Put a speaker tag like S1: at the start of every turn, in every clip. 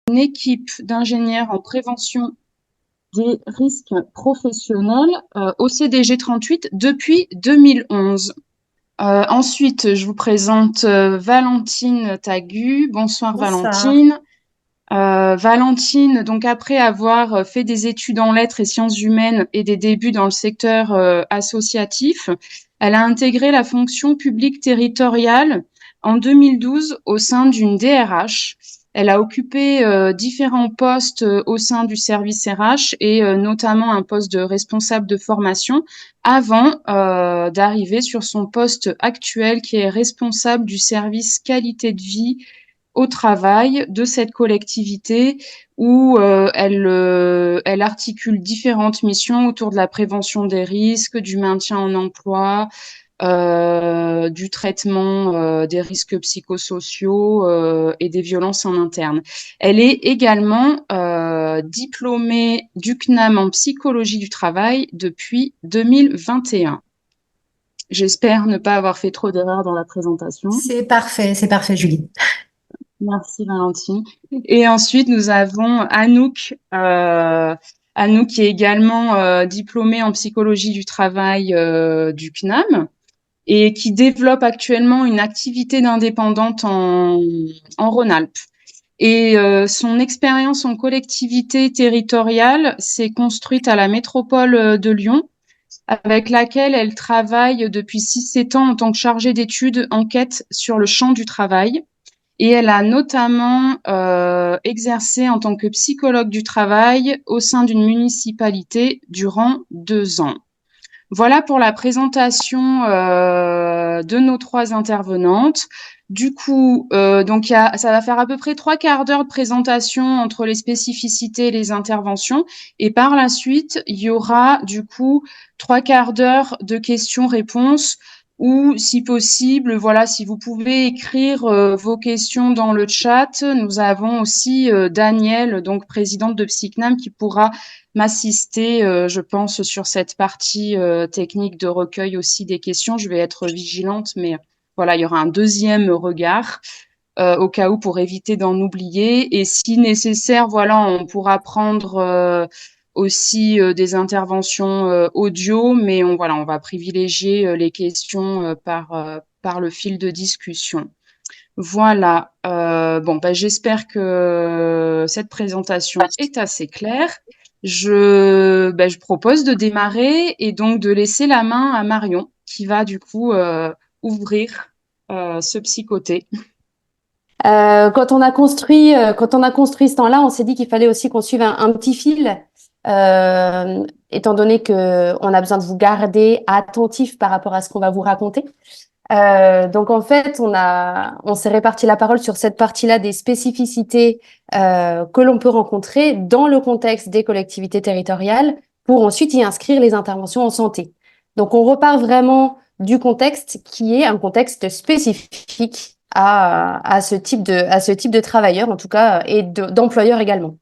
S1: une équipe d'ingénieurs en prévention des risques professionnels au CDG 38 depuis 2011. Ensuite, je vous présente Valentine Tagu. Bonsoir
S2: Bonsoir.
S1: Valentine. Valentine, donc après avoir fait des études en lettres et sciences humaines et des débuts dans le secteur associatif, elle a intégré la fonction publique territoriale en 2012 au sein d'une DRH. Elle a occupé différents postes au sein du service RH et notamment un poste de responsable de formation avant d'arriver sur son poste actuel qui est responsable du service qualité de vie au travail de cette collectivité où elle articule différentes missions autour de la prévention des risques, du maintien en emploi, du traitement des risques psychosociaux et des violences en interne. Elle est également diplômée du CNAM en psychologie du travail depuis 2021. J'espère ne pas avoir fait trop d'erreurs dans la présentation.
S2: C'est parfait, Julie.
S1: Merci Valentine. Et ensuite, nous avons Anouk, Anouk qui est également diplômée en psychologie du travail du CNAM et qui développe actuellement une activité d'indépendante en Rhône-Alpes. Et son expérience en collectivité territoriale s'est construite à la métropole de Lyon, avec laquelle elle travaille depuis 6-7 ans en tant que chargée d'études enquête sur le champ du travail. Et elle a notamment exercé en tant que psychologue du travail au sein d'une municipalité durant 2 ans. Voilà pour la présentation de nos trois intervenantes. Du coup, donc ça va faire à peu près 3/4 d'heure de présentation entre les spécificités et les interventions. Et par la suite, il y aura du coup 3/4 d'heure de questions-réponses ou, si possible, voilà, si vous pouvez écrire vos questions dans le chat. Nous avons aussi Danielle, donc présidente de Psycnam, qui pourra m'assister, je pense, sur cette partie technique de recueil aussi des questions. Je vais être vigilante, mais voilà, il y aura un deuxième regard au cas où pour éviter d'en oublier. Et si nécessaire, voilà, on pourra prendre aussi des interventions audio, mais voilà, on va privilégier les questions par le fil de discussion. Voilà. Bon, bah, j'espère que cette présentation est assez claire. Je propose de démarrer et donc de laisser la main à Marion qui va du coup ouvrir ce psychoté.
S2: Quand on a construit ce temps-là, on s'est dit qu'il fallait aussi qu'on suive un petit fil, étant donné que on a besoin de vous garder attentifs par rapport à ce qu'on va vous raconter. Donc en fait, on s'est réparti la parole sur cette partie-là des spécificités que l'on peut rencontrer dans le contexte des collectivités territoriales pour ensuite y inscrire les interventions en santé. Donc on repart vraiment du contexte qui est un contexte spécifique à ce type de travailleurs en tout cas et d'employeurs également.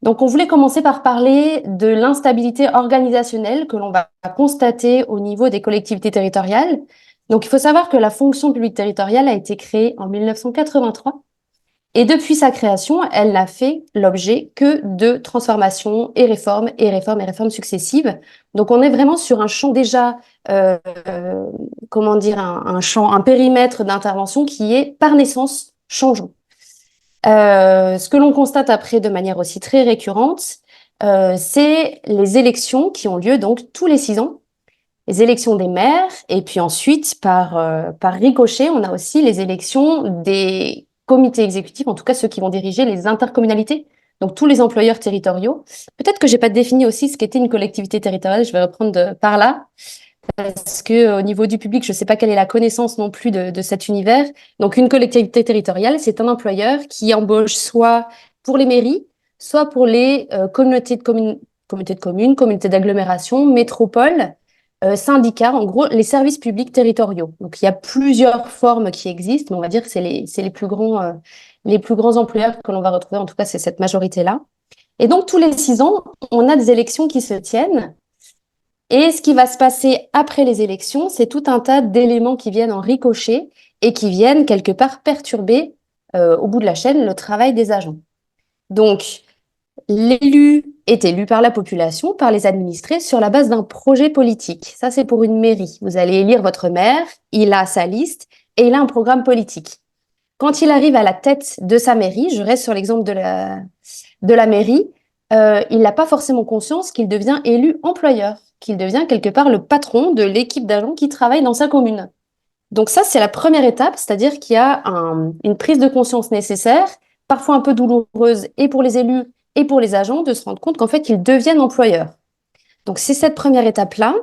S2: Donc, on voulait commencer par parler de l'instabilité organisationnelle que l'on va constater au niveau des collectivités territoriales. Donc, il faut savoir que la fonction publique territoriale a été créée en 1983 et depuis sa création, elle n'a fait l'objet que de transformations et réformes et réformes et réformes successives. Donc, on est vraiment sur un champ déjà, comment dire, un champ, un périmètre d'intervention qui est par naissance changeant. Ce que l'on constate après de manière aussi très récurrente, c'est les élections qui ont lieu donc tous les 6 ans, les élections des maires, et puis ensuite, par ricochet, on a aussi les élections des comités exécutifs, en tout cas ceux qui vont diriger les intercommunalités, donc tous les employeurs territoriaux. Peut-être que j'ai pas défini aussi ce qu'était une collectivité territoriale, je vais reprendre par là parce que au niveau du public, je ne sais pas quelle est la connaissance non plus de cet univers. Donc, une collectivité territoriale, c'est un employeur qui embauche soit pour les mairies, soit pour les communautés de communes, communautés d'agglomération, métropoles, syndicats, en gros, les services publics territoriaux. Donc, il y a plusieurs formes qui existent, mais on va dire que c'est les plus grands employeurs que l'on va retrouver. En tout cas, c'est cette majorité-là. Et donc, tous les 6 ans, on a des élections qui se tiennent. Et ce qui va se passer après les élections, c'est tout un tas d'éléments qui viennent en ricochet et qui viennent quelque part perturber, au bout de la chaîne, le travail des agents. Donc, l'élu est élu par la population, par les administrés, sur la base d'un projet politique. Ça, c'est pour une mairie. Vous allez élire votre maire, il a sa liste et il a un programme politique. Quand il arrive à la tête de sa mairie, je reste sur l'exemple de la mairie, il n'a pas forcément conscience qu'il devient élu employeur, qu'il devient quelque part le patron de l'équipe d'agents qui travaille dans sa commune. Donc ça, c'est la première étape, c'est-à-dire qu'il y a une prise de conscience nécessaire, parfois un peu douloureuse, et pour les élus et pour les agents, de se rendre compte qu'en fait, ils deviennent employeurs. Donc c'est cette première étape-là.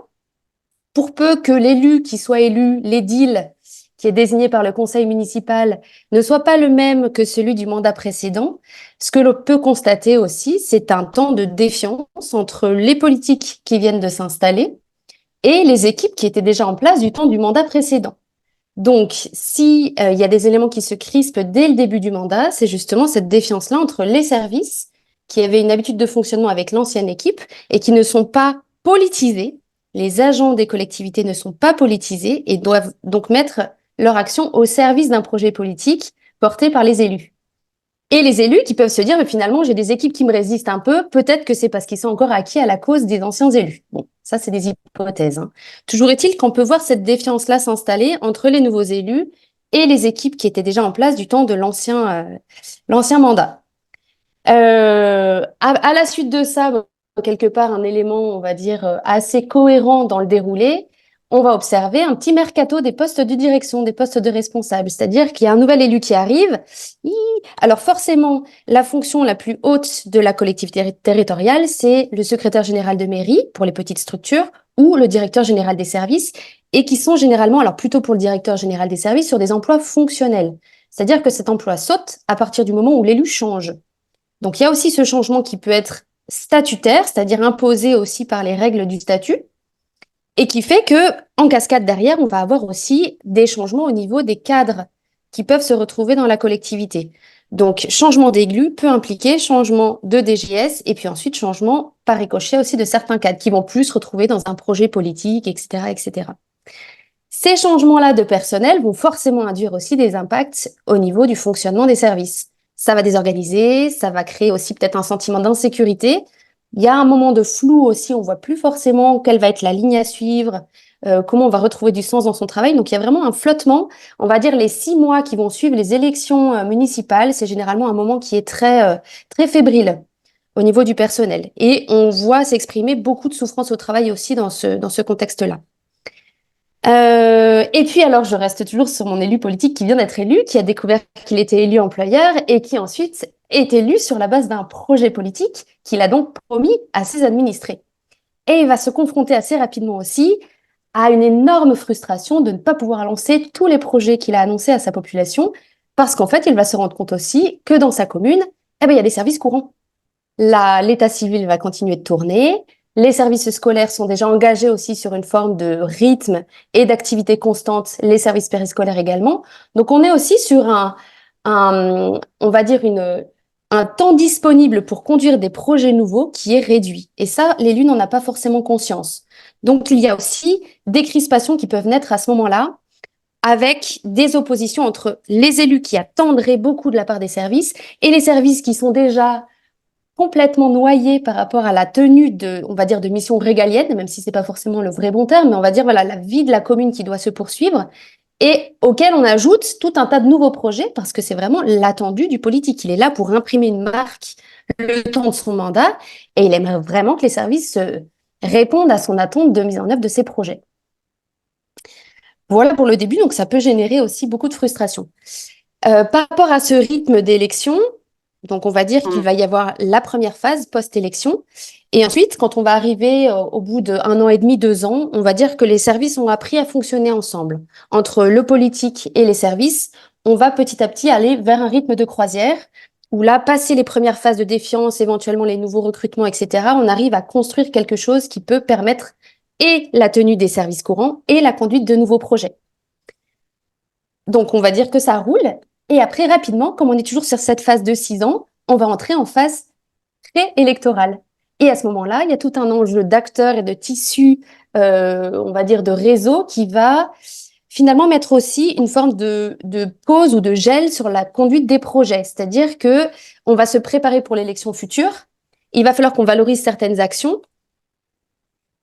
S2: Pour peu que l'élu qui soit élu, l'édile, qui est désigné par le conseil municipal, ne soit pas le même que celui du mandat précédent, ce que l'on peut constater aussi, c'est un temps de défiance entre les politiques qui viennent de s'installer et les équipes qui étaient déjà en place du temps du mandat précédent. Donc, si il y a des éléments qui se crispent dès le début du mandat, c'est justement cette défiance-là entre les services qui avaient une habitude de fonctionnement avec l'ancienne équipe et qui ne sont pas politisés. Les agents des collectivités ne sont pas politisés et doivent donc mettre leur action au service d'un projet politique porté par les élus. Et les élus qui peuvent se dire, mais finalement, j'ai des équipes qui me résistent un peu, peut-être que c'est parce qu'ils sont encore acquis à la cause des anciens élus. Bon, ça, c'est des hypothèses, hein. Toujours est-il qu'on peut voir cette défiance-là s'installer entre les nouveaux élus et les équipes qui étaient déjà en place du temps de l'ancien mandat. À la suite de ça, bon, quelque part, un élément, on va dire, assez cohérent dans le déroulé, on va observer un petit mercato des postes de direction, des postes de responsable. C'est-à-dire qu'il y a un nouvel élu qui arrive. Alors forcément, la fonction la plus haute de la collectivité territoriale, c'est le secrétaire général de mairie pour les petites structures ou le directeur général des services, et qui sont généralement, alors plutôt pour le directeur général des services, sur des emplois fonctionnels. C'est-à-dire que cet emploi saute à partir du moment où l'élu change. Donc, il y a aussi ce changement qui peut être statutaire, c'est-à-dire imposé aussi par les règles du statut, et qui fait que, en cascade derrière, on va avoir aussi des changements au niveau des cadres qui peuvent se retrouver dans la collectivité. Donc, changement d'élu peut impliquer changement de DGS et puis ensuite changement par ricochet aussi de certains cadres qui vont plus se retrouver dans un projet politique, etc., etc. Ces changements-là de personnel vont forcément induire aussi des impacts au niveau du fonctionnement des services. Ça va désorganiser, ça va créer aussi peut-être un sentiment d'insécurité. Il y a un moment de flou aussi, on voit plus forcément quelle va être la ligne à suivre, comment on va retrouver du sens dans son travail. Donc il y a vraiment un flottement. On va dire les 6 mois qui vont suivre les élections municipales, c'est généralement un moment qui est très fébrile au niveau du personnel. Et on voit s'exprimer beaucoup de souffrance au travail aussi dans ce contexte-là. Et puis alors, je reste toujours sur mon élu politique qui vient d'être élu, qui a découvert qu'il était élu employeur et qui ensuite est élu sur la base d'un projet politique qu'il a donc promis à ses administrés. Et il va se confronter assez rapidement aussi à une énorme frustration de ne pas pouvoir lancer tous les projets qu'il a annoncés à sa population, parce qu'en fait, il va se rendre compte aussi que dans sa commune, eh ben, il y a des services courants. L'état civil va continuer de tourner. Les services scolaires sont déjà engagés aussi sur une forme de rythme et d'activité constante, les services périscolaires également. Donc, on est aussi sur on va dire un temps disponible pour conduire des projets nouveaux qui est réduit. Et ça, l'élu n'en a pas forcément conscience. Donc, il y a aussi des crispations qui peuvent naître à ce moment-là, avec des oppositions entre les élus qui attendraient beaucoup de la part des services et les services qui sont déjà complètement noyé par rapport à la tenue on va dire, de missions régaliennes, même si c'est pas forcément le vrai bon terme, mais on va dire, voilà, la vie de la commune qui doit se poursuivre et auquel on ajoute tout un tas de nouveaux projets parce que c'est vraiment l'attendu du politique. Il est là pour imprimer une marque le temps de son mandat et il aimerait vraiment que les services répondent à son attente de mise en œuvre de ces projets. Voilà pour le début, donc ça peut générer aussi beaucoup de frustration. Par rapport à ce rythme d'élection, donc on va dire qu'il va y avoir la première phase post-élection. Et ensuite, quand on va arriver au bout d'1 an et demi, 2 ans, on va dire que les services ont appris à fonctionner ensemble. Entre le politique et les services, on va petit à petit aller vers un rythme de croisière où là, passer les premières phases de défiance, éventuellement les nouveaux recrutements, etc., on arrive à construire quelque chose qui peut permettre et la tenue des services courants et la conduite de nouveaux projets. Donc, on va dire que ça roule. Et après, rapidement, comme on est toujours sur cette phase de 6 ans, on va entrer en phase pré-électorale. Et à ce moment-là, il y a tout un enjeu d'acteurs et de tissus, on va dire, de réseau qui va finalement mettre aussi une forme de pause ou de gel sur la conduite des projets. C'est-à-dire que on va se préparer pour l'élection future. Il va falloir qu'on valorise certaines actions.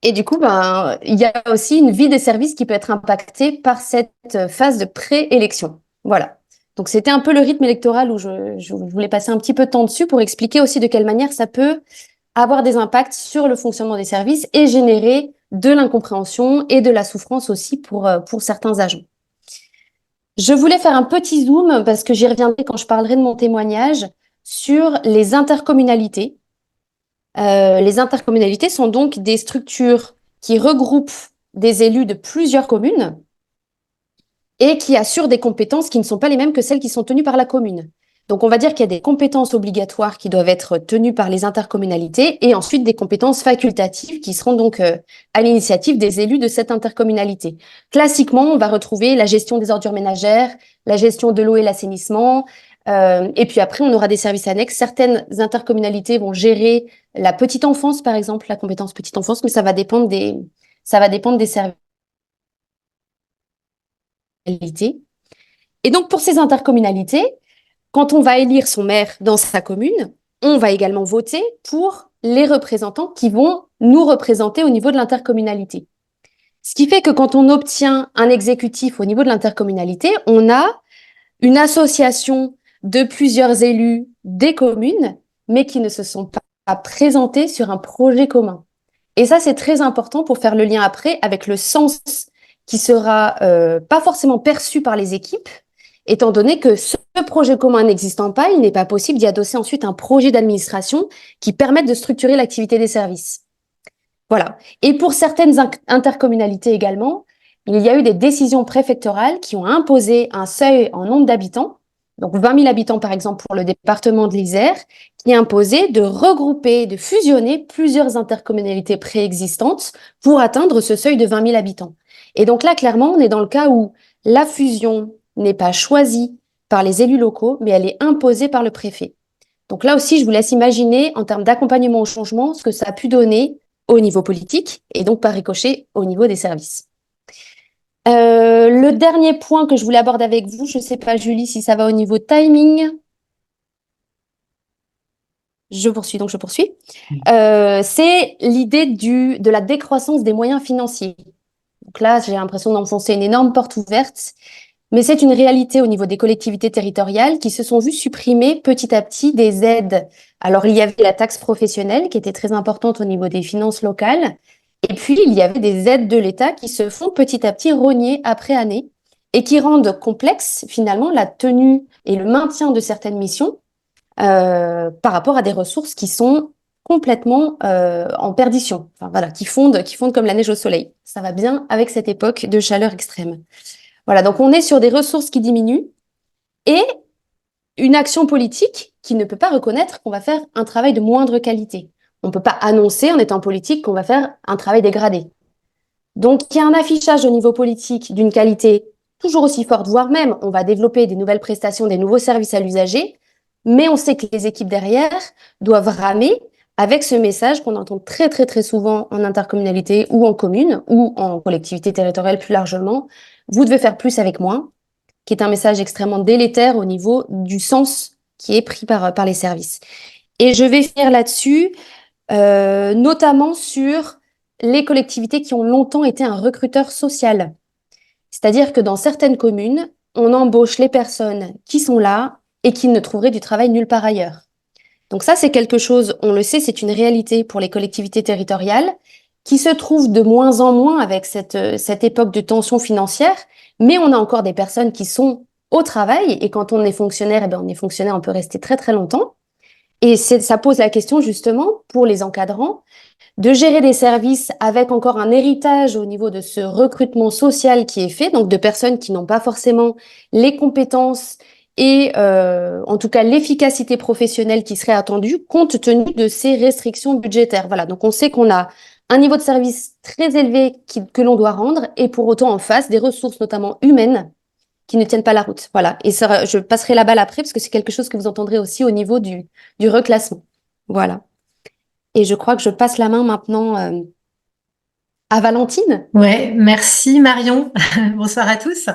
S2: Et du coup, ben, il y a aussi une vie des services qui peut être impactée par cette phase de pré-élection. Voilà. Donc, c'était un peu le rythme électoral où je voulais passer un petit peu de temps dessus pour expliquer aussi de quelle manière ça peut avoir des impacts sur le fonctionnement des services et générer de l'incompréhension et de la souffrance aussi pour certains agents. Je voulais faire un petit zoom, parce que j'y reviendrai quand je parlerai de mon témoignage, sur les intercommunalités. Les intercommunalités sont donc des structures qui regroupent des élus de plusieurs communes et qui assurent des compétences qui ne sont pas les mêmes que celles qui sont tenues par la commune. Donc, on va dire qu'il y a des compétences obligatoires qui doivent être tenues par les intercommunalités et ensuite des compétences facultatives qui seront donc à l'initiative des élus de cette intercommunalité. Classiquement, on va retrouver la gestion des ordures ménagères, la gestion de l'eau et l'assainissement, et puis après, on aura des services annexes. Certaines intercommunalités vont gérer la petite enfance, par exemple, la compétence petite enfance, mais ça va dépendre des services. Et donc, pour ces intercommunalités, quand on va élire son maire dans sa commune, on va également voter pour les représentants qui vont nous représenter au niveau de l'intercommunalité. Ce qui fait que quand on obtient un exécutif au niveau de l'intercommunalité, on a une association de plusieurs élus des communes, mais qui ne se sont pas présentés sur un projet commun. Et ça, c'est très important pour faire le lien après avec le sens qui sera pas forcément perçu par les équipes, étant donné que ce projet commun n'existant pas, il n'est pas possible d'y adosser ensuite un projet d'administration qui permette de structurer l'activité des services. Voilà. Et pour certaines intercommunalités également, il y a eu des décisions préfectorales qui ont imposé un seuil en nombre d'habitants, donc 20 000 habitants par exemple pour le département de l'Isère, qui imposait de regrouper, de fusionner plusieurs intercommunalités préexistantes pour atteindre ce seuil de 20 000 habitants. Et donc là, clairement, on est dans le cas où la fusion n'est pas choisie par les élus locaux, mais elle est imposée par le préfet. Donc là aussi, je vous laisse imaginer, en termes d'accompagnement au changement, ce que ça a pu donner au niveau politique et donc par ricochet au niveau des services. Le dernier point que je voulais aborder avec vous, je ne sais pas Julie si ça va au niveau timing. Je poursuis. C'est l'idée de la décroissance des moyens financiers. Donc là, j'ai l'impression d'enfoncer une énorme porte ouverte, mais c'est une réalité au niveau des collectivités territoriales qui se sont vues supprimer petit à petit des aides. Alors, il y avait la taxe professionnelle qui était très importante au niveau des finances locales. Et puis, il y avait des aides de l'État qui se font petit à petit rogner après année et qui rendent complexe finalement la tenue et le maintien de certaines missions par rapport à des ressources qui sont complètement en perdition. Enfin, voilà, qui fondent comme la neige au soleil. Ça va bien avec cette époque de chaleur extrême. Voilà, donc on est sur des ressources qui diminuent et une action politique qui ne peut pas reconnaître qu'on va faire un travail de moindre qualité. On ne peut pas annoncer en étant politique qu'on va faire un travail dégradé. Donc il y a un affichage au niveau politique d'une qualité toujours aussi forte, voire même on va développer des nouvelles prestations, des nouveaux services à l'usager, mais on sait que les équipes derrière doivent ramer avec ce message qu'on entend très très très souvent en intercommunalité ou en commune ou en collectivité territoriale plus largement. Vous devez faire plus avec moins, qui est un message extrêmement délétère au niveau du sens qui est pris par les services. Et je vais finir là-dessus, notamment sur les collectivités qui ont longtemps été un recruteur social. C'est-à-dire que dans certaines communes, on embauche les personnes qui sont là et qui ne trouveraient du travail nulle part ailleurs. Donc ça, c'est quelque chose, on le sait, c'est une réalité pour les collectivités territoriales qui se trouvent de moins en moins avec cette époque de tension financière, mais on a encore des personnes qui sont au travail et quand on est fonctionnaire, eh bien, on est fonctionnaire, on peut rester très très longtemps. Et ça pose la question justement pour les encadrants de gérer des services avec encore un héritage au niveau de ce recrutement social qui est fait, donc de personnes qui n'ont pas forcément les compétences et en tout cas l'efficacité professionnelle qui serait attendue compte tenu de ces restrictions budgétaires. Voilà, donc on sait qu'on a un niveau de service très élevé que l'on doit rendre et pour autant en face des ressources notamment humaines qui ne tiennent pas la route. Voilà, et ça, je passerai la balle après parce que c'est quelque chose que vous entendrez aussi au niveau du reclassement. Voilà. Et je crois que je passe la main maintenant à Valentine.
S3: Ouais, merci Marion. Bonsoir à tous.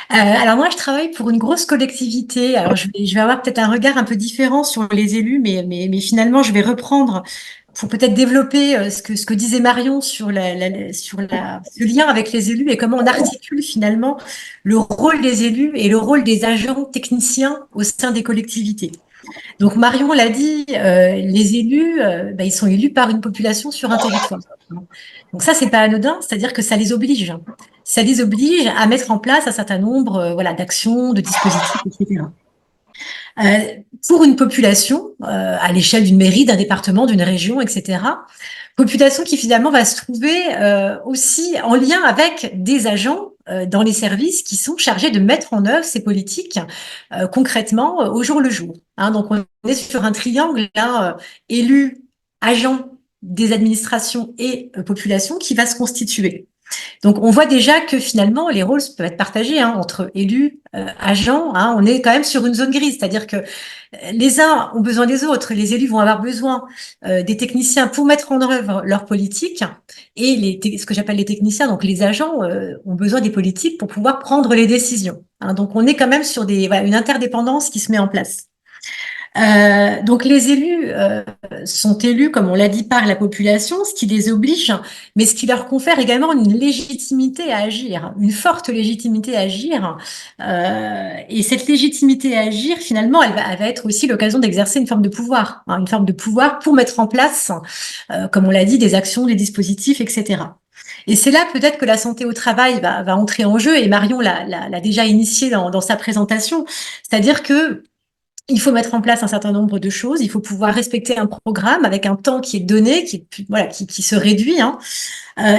S3: Alors moi, je travaille pour une grosse collectivité. Alors je vais avoir peut-être un regard un peu différent sur les élus, mais finalement, je vais reprendre pour peut-être développer ce que disait Marion sur ce lien avec les élus et comment on articule finalement le rôle des élus et le rôle des agents techniciens au sein des collectivités. Donc Marion l'a dit, les élus, ils sont élus par une population sur un territoire. Donc ça, c'est pas anodin, c'est-à-dire que ça les oblige. Ça les oblige à mettre en place un certain nombre, voilà, d'actions, de dispositifs, etc. Euh, pour une population, à l'échelle d'une mairie, d'un département, d'une région, etc. Population qui finalement va se trouver aussi en lien avec des agents dans les services qui sont chargés de mettre en œuvre ces politiques concrètement au jour le jour. Hein, donc on est sur un triangle là, élus, agents des administrations et population qui va se constituer. Donc, on voit déjà que finalement, les rôles peuvent être partagés entre élus, agents. Hein, on est quand même sur une zone grise, c'est-à-dire que les uns ont besoin des autres. Les élus vont avoir besoin des techniciens pour mettre en œuvre leur politique, et ce que j'appelle les techniciens, donc les agents, ont besoin des politiques pour pouvoir prendre les décisions. Hein, donc, on est quand même sur une interdépendance qui se met en place. Donc les élus sont élus, comme on l'a dit, par la population, ce qui les oblige, mais ce qui leur confère également une légitimité à agir, une forte légitimité à agir. Et cette légitimité à agir, finalement, elle va être aussi l'occasion d'exercer une forme de pouvoir, hein, une forme de pouvoir pour mettre en place, comme on l'a dit, des actions, des dispositifs, etc. Et c'est là peut-être que la santé au travail va entrer en jeu, et Marion l'a déjà initié dans sa présentation, c'est-à-dire que il faut mettre en place un certain nombre de choses. Il faut pouvoir respecter un programme avec un temps qui est donné, qui se réduit. Hein.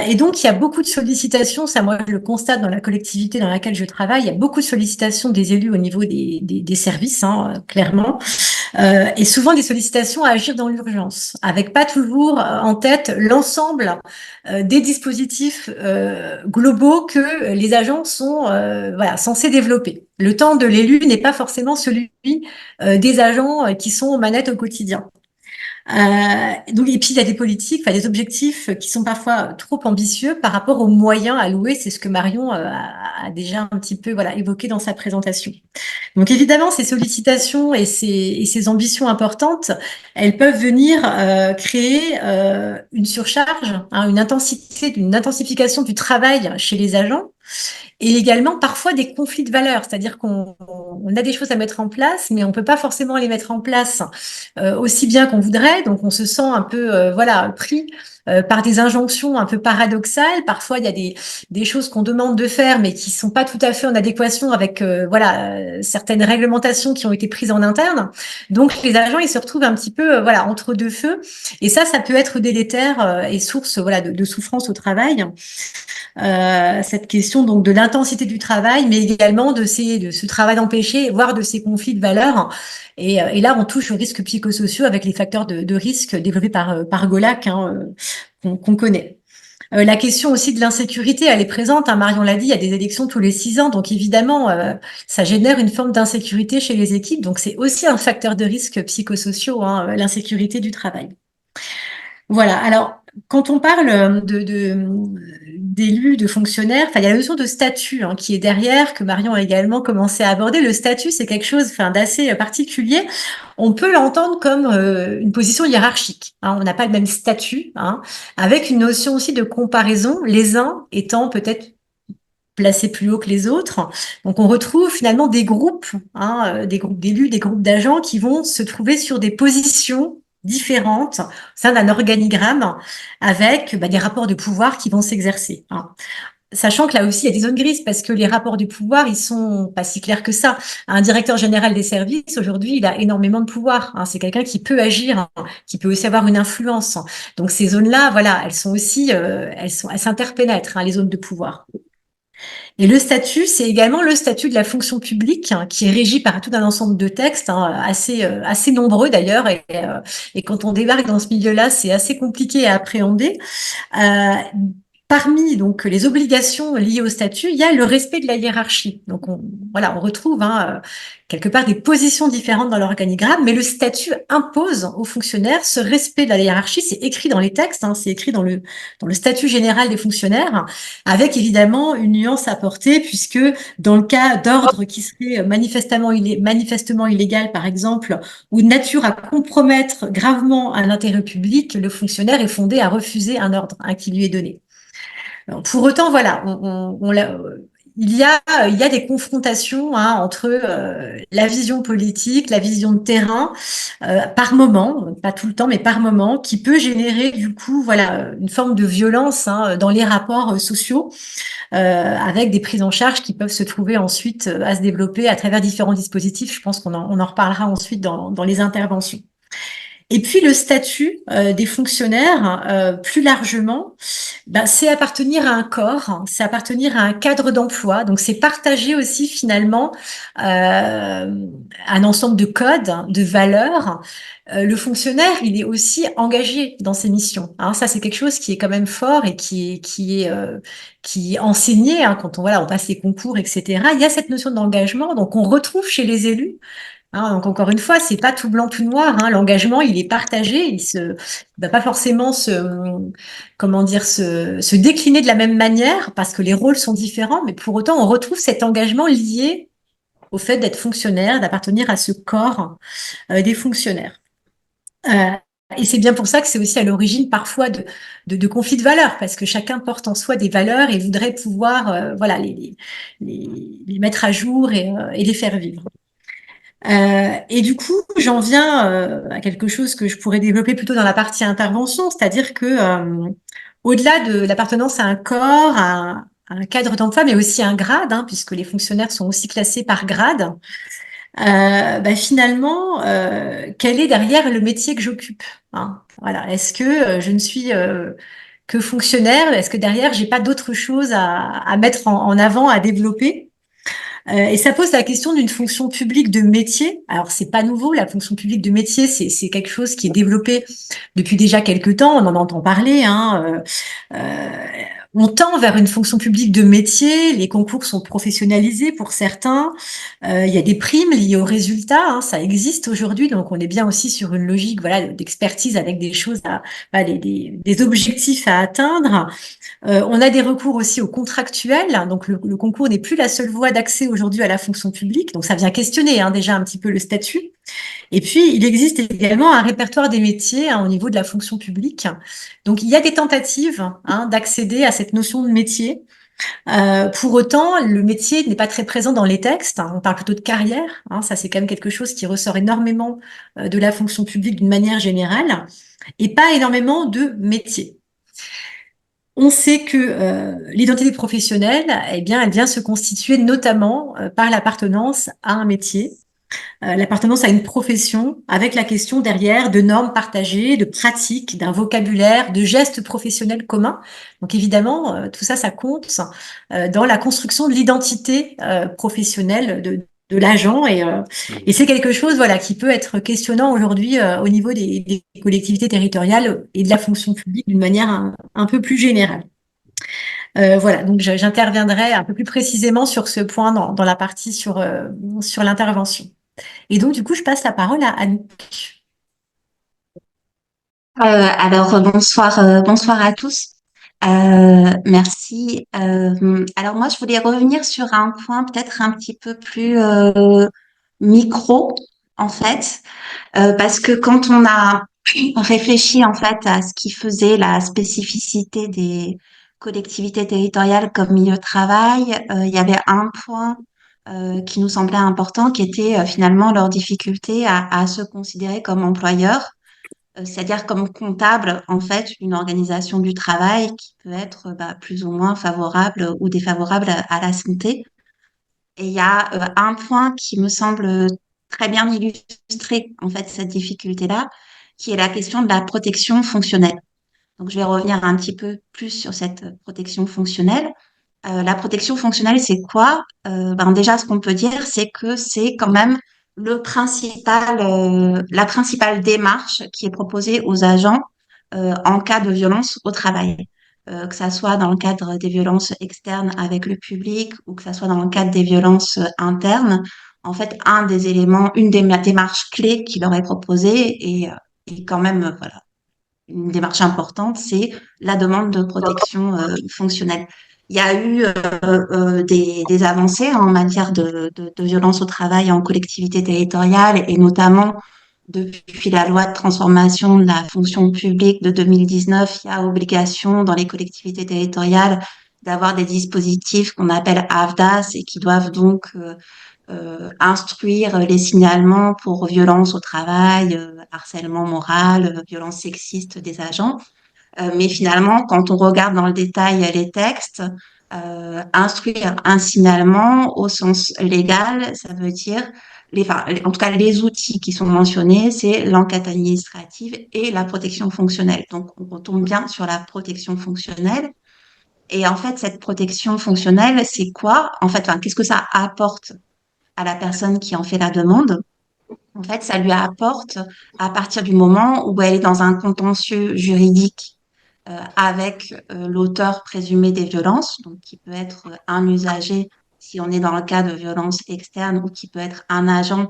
S3: Et donc, il y a beaucoup de sollicitations. Ça, moi, je le constate dans la collectivité dans laquelle je travaille. Il y a beaucoup de sollicitations des élus au niveau des services, hein, clairement. Et souvent des sollicitations à agir dans l'urgence, avec pas toujours en tête l'ensemble des dispositifs globaux que les agents sont censés développer. Le temps de l'élu n'est pas forcément celui des agents qui sont aux manettes au quotidien. Donc, et puis il y a des politiques, des objectifs qui sont parfois trop ambitieux par rapport aux moyens alloués. C'est ce que Marion a déjà un petit peu évoqué dans sa présentation. Donc évidemment, ces sollicitations et ces ambitions importantes, elles peuvent venir créer une surcharge, hein, une intensification du travail chez les agents. Et également parfois des conflits de valeurs, c'est-à-dire qu'on a des choses à mettre en place, mais on peut pas forcément les mettre en place aussi bien qu'on voudrait. Donc on se sent un peu pris par des injonctions un peu paradoxales. Parfois il y a des choses qu'on demande de faire, mais qui sont pas tout à fait en adéquation avec certaines réglementations qui ont été prises en interne. Donc les agents ils se retrouvent un petit peu entre deux feux, et ça peut être délétère et source de souffrance au travail. Cette question donc de l'intensité du travail, mais également de ce travail empêché, voire de ces conflits de valeurs. Et là, on touche aux risques psychosociaux avec les facteurs de risque développés par Golac, hein, qu'on connaît. La question aussi de l'insécurité, elle est présente. Hein, Marion l'a dit, il y a des élections tous les 6 ans, donc évidemment, ça génère une forme d'insécurité chez les équipes. Donc c'est aussi un facteur de risque psychosociaux, hein, l'insécurité du travail. Voilà. Alors, quand on parle d'élus, de fonctionnaires, il y a la notion de statut qui est derrière, que Marion a également commencé à aborder. Le statut, c'est quelque chose d'assez particulier. On peut l'entendre comme une position hiérarchique. Hein, on n'a pas le même statut, avec une notion aussi de comparaison, les uns étant peut-être placés plus haut que les autres. Donc, on retrouve finalement des groupes d'élus, des groupes d'agents qui vont se trouver sur des positions différentes au sein d'un organigramme avec des rapports de pouvoir qui vont s'exercer. Hein. Sachant que là aussi, il y a des zones grises parce que les rapports de pouvoir, ils sont pas si clairs que ça. Un directeur général des services, aujourd'hui, il a énormément de pouvoir. Hein. C'est quelqu'un qui peut agir, qui peut aussi avoir une influence. Donc, ces zones-là, elles sont aussi, elles s'interpénètrent, les zones de pouvoir. Et le statut, c'est également le statut de la fonction publique qui est régi par tout un ensemble de textes, assez nombreux d'ailleurs. Et quand on débarque dans ce milieu-là, c'est assez compliqué à appréhender. parmi donc les obligations liées au statut, il y a le respect de la hiérarchie. Donc voilà, on retrouve quelque part des positions différentes dans l'organigramme, mais le statut impose aux fonctionnaires ce respect de la hiérarchie. C'est écrit dans les textes, c'est écrit dans le statut général des fonctionnaires, avec évidemment une nuance apportée, puisque dans le cas d'ordre qui serait manifestement illégal, par exemple, ou de nature à compromettre gravement un intérêt public, le fonctionnaire est fondé à refuser un ordre qui lui est donné. Alors, pour autant, voilà, il y a des confrontations entre la vision politique, la vision de terrain, par moment, pas tout le temps, mais par moment, qui peut générer du coup, voilà, une forme de violence dans les rapports sociaux, avec des prises en charge qui peuvent se trouver ensuite à se développer à travers différents dispositifs. Je pense qu'on en reparlera ensuite dans les interventions. Et puis le statut des fonctionnaires, plus largement, c'est appartenir à un corps, c'est appartenir à un cadre d'emploi. Donc c'est partager aussi finalement un ensemble de codes, de valeurs. Le fonctionnaire, il est aussi engagé dans ses missions. Hein, ça c'est quelque chose qui est quand même fort et qui est enseigné quand on passe les concours, etc. Il y a cette notion d'engagement, donc on retrouve chez les élus. Donc encore une fois, c'est pas tout blanc tout noir. L'engagement, il est partagé. Il va pas forcément se décliner de la même manière parce que les rôles sont différents. Mais pour autant, on retrouve cet engagement lié au fait d'être fonctionnaire, d'appartenir à ce corps des fonctionnaires. Et c'est bien pour ça que c'est aussi à l'origine parfois de conflits de valeurs, parce que chacun porte en soi des valeurs et voudrait pouvoir les mettre à jour et les faire vivre. Et du coup, j'en viens à quelque chose que je pourrais développer plutôt dans la partie intervention, c'est-à-dire que au-delà de l'appartenance à un corps, à un cadre d'emploi, mais aussi à un grade, puisque les fonctionnaires sont aussi classés par grade, finalement, quel est derrière le métier que j'occupe, Voilà. Est-ce que je ne suis que fonctionnaire? Est-ce que derrière, j'ai pas d'autre chose à mettre en avant, à développer? Et ça pose la question d'une fonction publique de métier. Alors, c'est pas nouveau, la fonction publique de métier, c'est quelque chose qui est développé depuis déjà quelques temps, on en entend parler. On tend vers une fonction publique de métier, les concours sont professionnalisés pour certains, il y a des primes liées aux résultats, ça existe aujourd'hui, donc on est bien aussi sur une logique d'expertise avec des choses des objectifs à atteindre. On a des recours aussi au contractuel, donc le concours n'est plus la seule voie d'accès aujourd'hui à la fonction publique, donc ça vient questionner déjà un petit peu le statut. Et puis, il existe également un répertoire des métiers au niveau de la fonction publique. Donc, il y a des tentatives d'accéder à cette notion de métier. Pour autant, le métier n'est pas très présent dans les textes. On parle plutôt de carrière. Ça, c'est quand même quelque chose qui ressort énormément de la fonction publique d'une manière générale, et pas énormément de métiers. On sait que l'identité professionnelle, elle vient se constituer notamment par l'appartenance à un métier, l'appartenance à une profession, avec la question derrière de normes partagées, de pratiques, d'un vocabulaire, de gestes professionnels communs. Donc évidemment, tout ça, ça compte dans la construction de l'identité professionnelle de l'agent, et c'est quelque chose qui peut être questionnant aujourd'hui au niveau des collectivités territoriales et de la fonction publique d'une manière un peu plus générale. Donc j'interviendrai un peu plus précisément sur ce point dans la partie sur l'intervention. Et donc du coup, je passe la parole à Anouk.
S4: Alors bonsoir à tous. Merci. Alors moi, je voulais revenir sur un point peut-être un petit peu plus micro, en fait, parce que quand on a réfléchi en fait à ce qui faisait la spécificité des collectivités territoriales comme milieu de travail, il y avait un point qui nous semblait important, qui était finalement leur difficulté à se considérer comme employeur, c'est-à-dire comme comptable, en fait, une organisation du travail qui peut être plus ou moins favorable ou défavorable à la santé. Et il y a un point qui me semble très bien illustrer, en fait, cette difficulté-là, qui est la question de la protection fonctionnelle. Donc, je vais revenir un petit peu plus sur cette protection fonctionnelle. La protection fonctionnelle, c'est quoi? Déjà, ce qu'on peut dire, c'est que c'est quand même la principale démarche qui est proposée aux agents en cas de violence au travail. que ça soit dans le cadre des violences externes avec le public ou que ça soit dans le cadre des violences internes. En fait, un des éléments, une des démarches clés qu'il aurait proposé et quand même, voilà, une démarche importante, c'est la demande de protection fonctionnelle. Il y a eu des avancées en matière de violence au travail en collectivité territoriale et notamment depuis la loi de transformation de la fonction publique de 2019, il y a obligation dans les collectivités territoriales d'avoir des dispositifs qu'on appelle AVDAS et qui doivent donc instruire les signalements pour violence au travail, harcèlement moral, violence sexiste des agents. Mais finalement, quand on regarde dans le détail les textes, instruire un signalement au sens légal, ça veut dire, en tout cas, les outils qui sont mentionnés, c'est l'enquête administrative et la protection fonctionnelle. Donc, on retombe bien sur la protection fonctionnelle. Et en fait, cette protection fonctionnelle, c'est quoi? En fait, qu'est-ce que ça apporte à la personne qui en fait la demande? En fait, ça lui apporte, à partir du moment où elle est dans un contentieux juridique avec l'auteur présumé des violences, donc qui peut être un usager si on est dans le cas de violences externes, ou qui peut être un agent,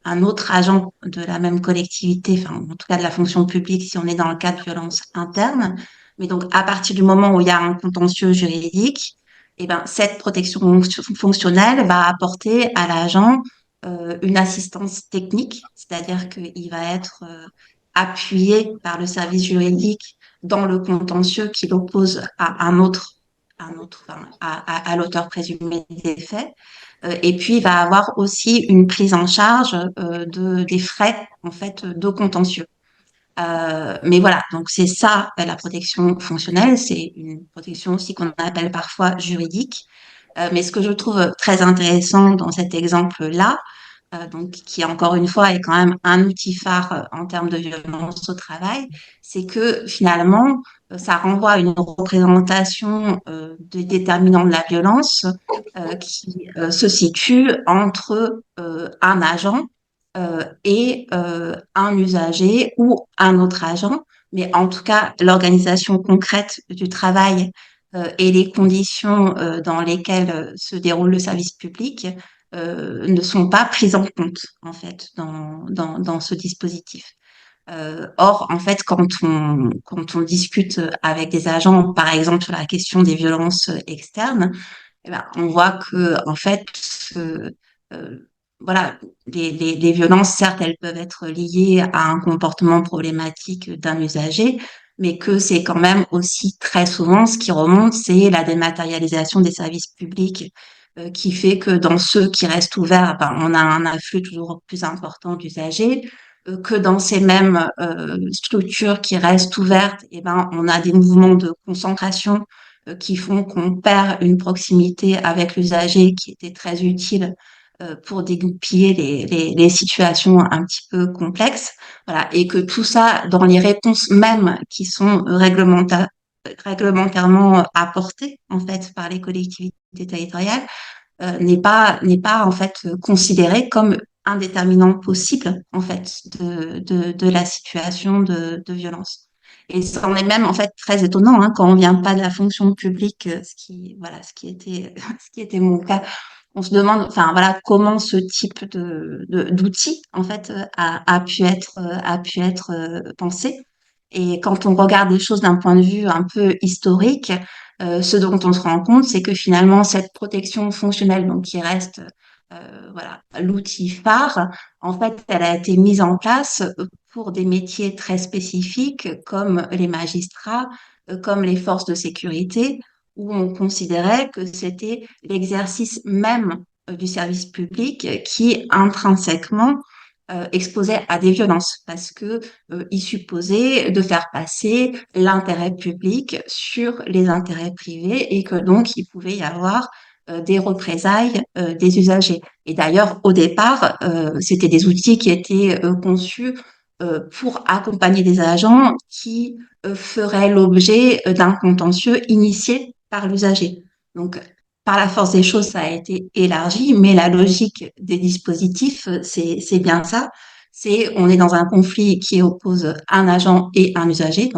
S4: un autre agent de la même collectivité, enfin en tout cas de la fonction publique si on est dans le cas de violences internes. Mais donc à partir du moment où il y a un contentieux juridique, eh ben, cette protection fonctionnelle va apporter à l'agent une assistance technique, c'est-à-dire qu'il va être appuyé par le service juridique dans le contentieux qui l'oppose à enfin, à l'auteur présumé des faits. Et puis, il va avoir aussi une prise en charge des frais en fait de contentieux. Mais voilà, donc c'est ça la protection fonctionnelle, c'est une protection aussi qu'on appelle parfois juridique. Mais ce que je trouve très intéressant dans cet exemple-là, donc qui encore une fois est quand même un outil phare en termes de violence au travail, c'est que finalement, ça renvoie à une représentation des déterminants de la violence qui se situe entre un agent et un usager ou un autre agent, mais en tout cas, l'organisation concrète du travail et les conditions dans lesquelles se déroule le service public ne sont pas prises en compte en fait dans ce dispositif. Or, en fait, quand on discute avec des agents, par exemple sur la question des violences externes, eh ben, on voit que en fait, euh, voilà, les violences, certes, elles peuvent être liées à un comportement problématique d'un usager, mais que c'est quand même aussi très souvent ce qui remonte, c'est la dématérialisation des services publics qui fait que dans ceux qui restent ouverts, ben, on a un afflux toujours plus important d'usagers, que dans ces mêmes structures qui restent ouvertes, eh ben, on a des mouvements de concentration qui font qu'on perd une proximité avec l'usager qui était très utile pour dégoupiller les situations un petit peu complexes. Voilà, et que tout ça, dans les réponses mêmes qui sont réglementairement apportées en fait par les collectivités territoriales, n'est pas en fait considéré comme un déterminant possible en fait de la situation de violence. Et ça en est même en fait très étonnant quand on vient pas de la fonction publique, ce qui était mon cas. On se demande, enfin voilà, comment ce type d'outil en fait a pu être pensé. Et quand on regarde les choses d'un point de vue un peu historique, ce dont on se rend compte, c'est que finalement cette protection fonctionnelle, donc qui reste voilà l'outil phare, en fait, elle a été mise en place pour des métiers très spécifiques comme les magistrats, comme les forces de sécurité, où on considérait que c'était l'exercice même du service public qui intrinsèquement exposait à des violences parce que il supposait de faire passer l'intérêt public sur les intérêts privés et que donc il pouvait y avoir des représailles des usagers. Et d'ailleurs, au départ, c'était des outils qui étaient conçus pour accompagner des agents qui feraient l'objet d'un contentieux initié par l'usager. Donc, par la force des choses, ça a été élargi, mais la logique des dispositifs, c'est bien ça. On est dans un conflit qui oppose un agent et un usager,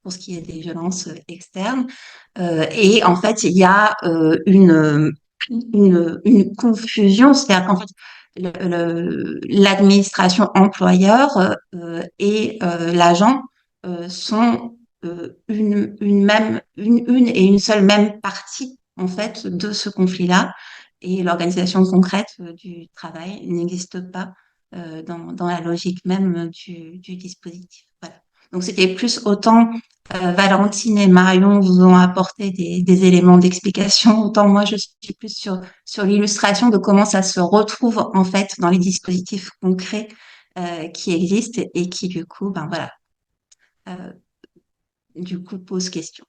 S4: pour ce qui est des violences externes. Et en fait, il y a une confusion, c'est-à-dire qu'en fait, l'administration employeur et l'agent sont une et une seule même partie en fait de ce conflit-là. Et l'organisation concrète du travail n'existe pas dans la logique même du dispositif. Voilà. Donc c'était plus autant Valentine et Marion vous ont apporté des éléments d'explication, autant moi je suis plus sur l'illustration de comment ça se retrouve en fait dans les dispositifs concrets qui existent et qui du coup, ben voilà, euh, du coup posent question.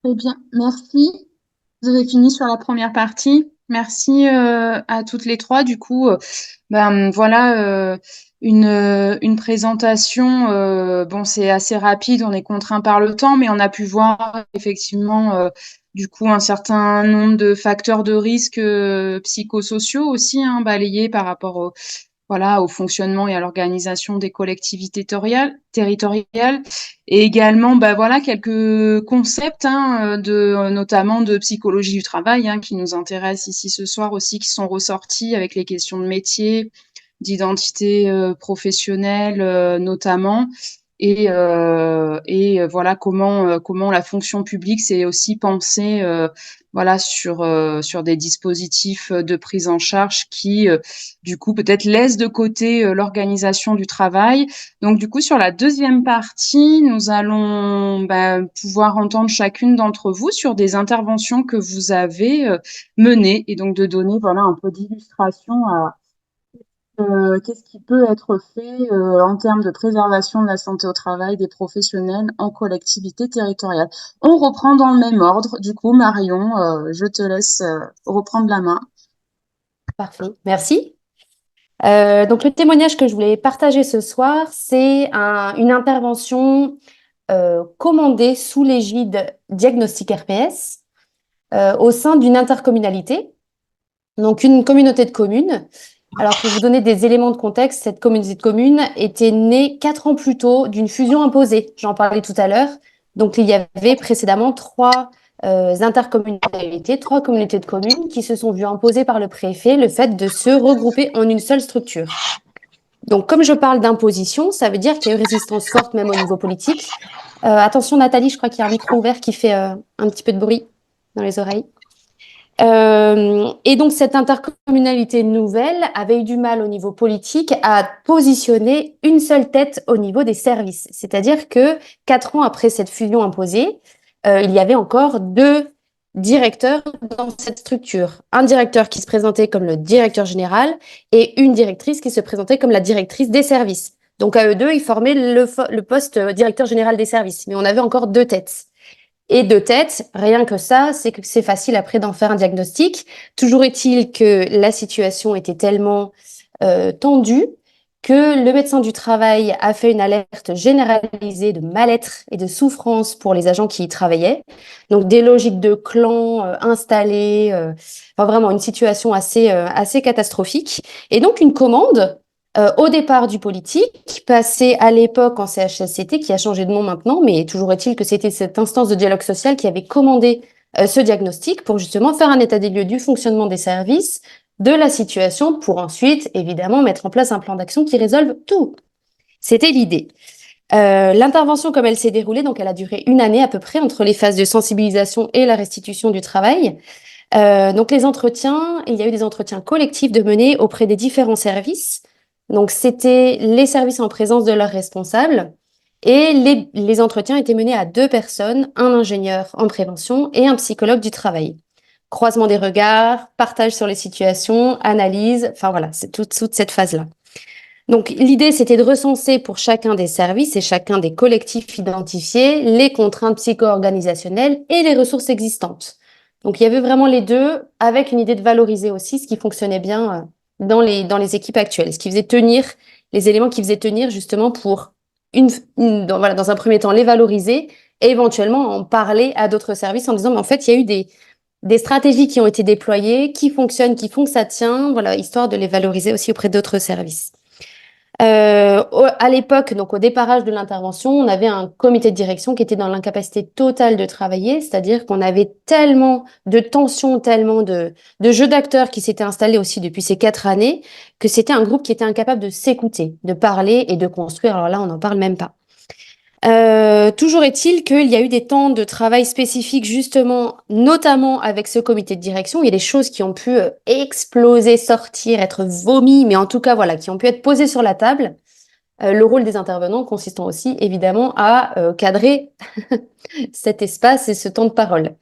S1: Très bien, merci. Vous avez fini sur la première partie. Merci à toutes les trois. Du coup, voilà une présentation. Bon, c'est assez rapide, on est contraint par le temps, mais on a pu voir effectivement du coup un certain nombre de facteurs de risque psychosociaux aussi balayés par rapport au fonctionnement et à l'organisation des collectivités territoriales. Et également, voilà, quelques concepts, notamment de psychologie du travail, qui nous intéressent ici ce soir aussi, qui sont ressortis avec les questions de métier, d'identité professionnelle notamment. Et voilà comment la fonction publique s'est aussi pensée voilà sur des dispositifs de prise en charge qui du coup peut-être laissent de côté l'organisation du travail. Donc du coup sur la deuxième partie, nous allons pouvoir entendre chacune d'entre vous sur des interventions que vous avez menées et donc de donner voilà un peu d'illustration à qu'est-ce qui peut être fait en termes de préservation de la santé au travail des professionnels en collectivité territoriale. On reprend dans le même ordre. Du coup, Marion, je te laisse reprendre la main.
S2: Parfait, merci. Donc, le témoignage que je voulais partager ce soir, c'est une intervention commandée sous l'égide Diagnostic RPS au sein d'une intercommunalité, donc une communauté de communes. Alors, pour vous donner des éléments de contexte, cette communauté de communes était née 4 ans plus tôt d'une fusion imposée. J'en parlais tout à l'heure. Donc, il y avait précédemment 3 intercommunalités, 3 communautés de communes qui se sont vues imposer par le préfet le fait de se regrouper en une seule structure. Donc, comme je parle d'imposition, ça veut dire qu'il y a eu résistance forte même au niveau politique. Attention Nathalie, je crois qu'il y a un micro ouvert qui fait un petit peu de bruit dans les oreilles. Et donc, cette intercommunalité nouvelle avait eu du mal au niveau politique à positionner une seule tête au niveau des services. C'est-à-dire que 4 ans après cette fusion imposée, il y avait encore 2 directeurs dans cette structure. Un directeur qui se présentait comme le directeur général et une directrice qui se présentait comme la directrice des services. Donc, à eux deux, ils formaient le poste directeur général des services. Mais on avait encore 2 têtes. Et 2 têtes, rien que ça, c'est que c'est facile après d'en faire un diagnostic. Toujours est-il que la situation était tellement tendue que le médecin du travail a fait une alerte généralisée de mal-être et de souffrance pour les agents qui y travaillaient. Donc des logiques de clan installées, enfin vraiment une situation assez catastrophique. Et donc une commande au départ du politique, passé à l'époque en CHSCT, qui a changé de nom maintenant, mais toujours est-il que c'était cette instance de dialogue social qui avait commandé ce diagnostic pour justement faire un état des lieux du fonctionnement des services, de la situation, pour ensuite, évidemment, mettre en place un plan d'action qui résolve tout. C'était l'idée. L'intervention, comme elle s'est déroulée, donc elle a duré 1 année à peu près entre les phases de sensibilisation et la restitution du travail. Donc les entretiens, il y a eu des entretiens collectifs de mener auprès des différents services. Donc, c'était les services en présence de leurs responsables et les entretiens étaient menés à 2 personnes, un ingénieur en prévention et un psychologue du travail. Croisement des regards, partage sur les situations, analyse, enfin voilà, c'est toute cette phase-là. Donc, l'idée, c'était de recenser pour chacun des services et chacun des collectifs identifiés les contraintes psycho-organisationnelles et les ressources existantes. Donc, il y avait vraiment les 2 avec une idée de valoriser aussi ce qui fonctionnait bien dans les équipes actuelles, ce qui faisait tenir, les éléments qui faisaient tenir justement pour dans un premier temps les valoriser et éventuellement en parler à d'autres services en disant mais en fait il y a eu des stratégies qui ont été déployées, qui fonctionnent, qui font que ça tient, voilà, histoire de les valoriser aussi auprès d'autres services. À l'époque, donc au déparrage de l'intervention, on avait un comité de direction qui était dans l'incapacité totale de travailler, c'est-à-dire qu'on avait tellement de tensions, tellement de jeux d'acteurs qui s'étaient installés aussi depuis ces 4 années, que c'était un groupe qui était incapable de s'écouter, de parler et de construire. Alors là, on n'en parle même pas. Toujours est-il qu'il y a eu des temps de travail spécifiques, justement, notamment avec ce comité de direction. Il y a des choses qui ont pu exploser, sortir, être vomies, mais en tout cas, voilà, qui ont pu être posées sur la table. Le rôle des intervenants consistant aussi, évidemment, à cadrer cet espace et ce temps de parole.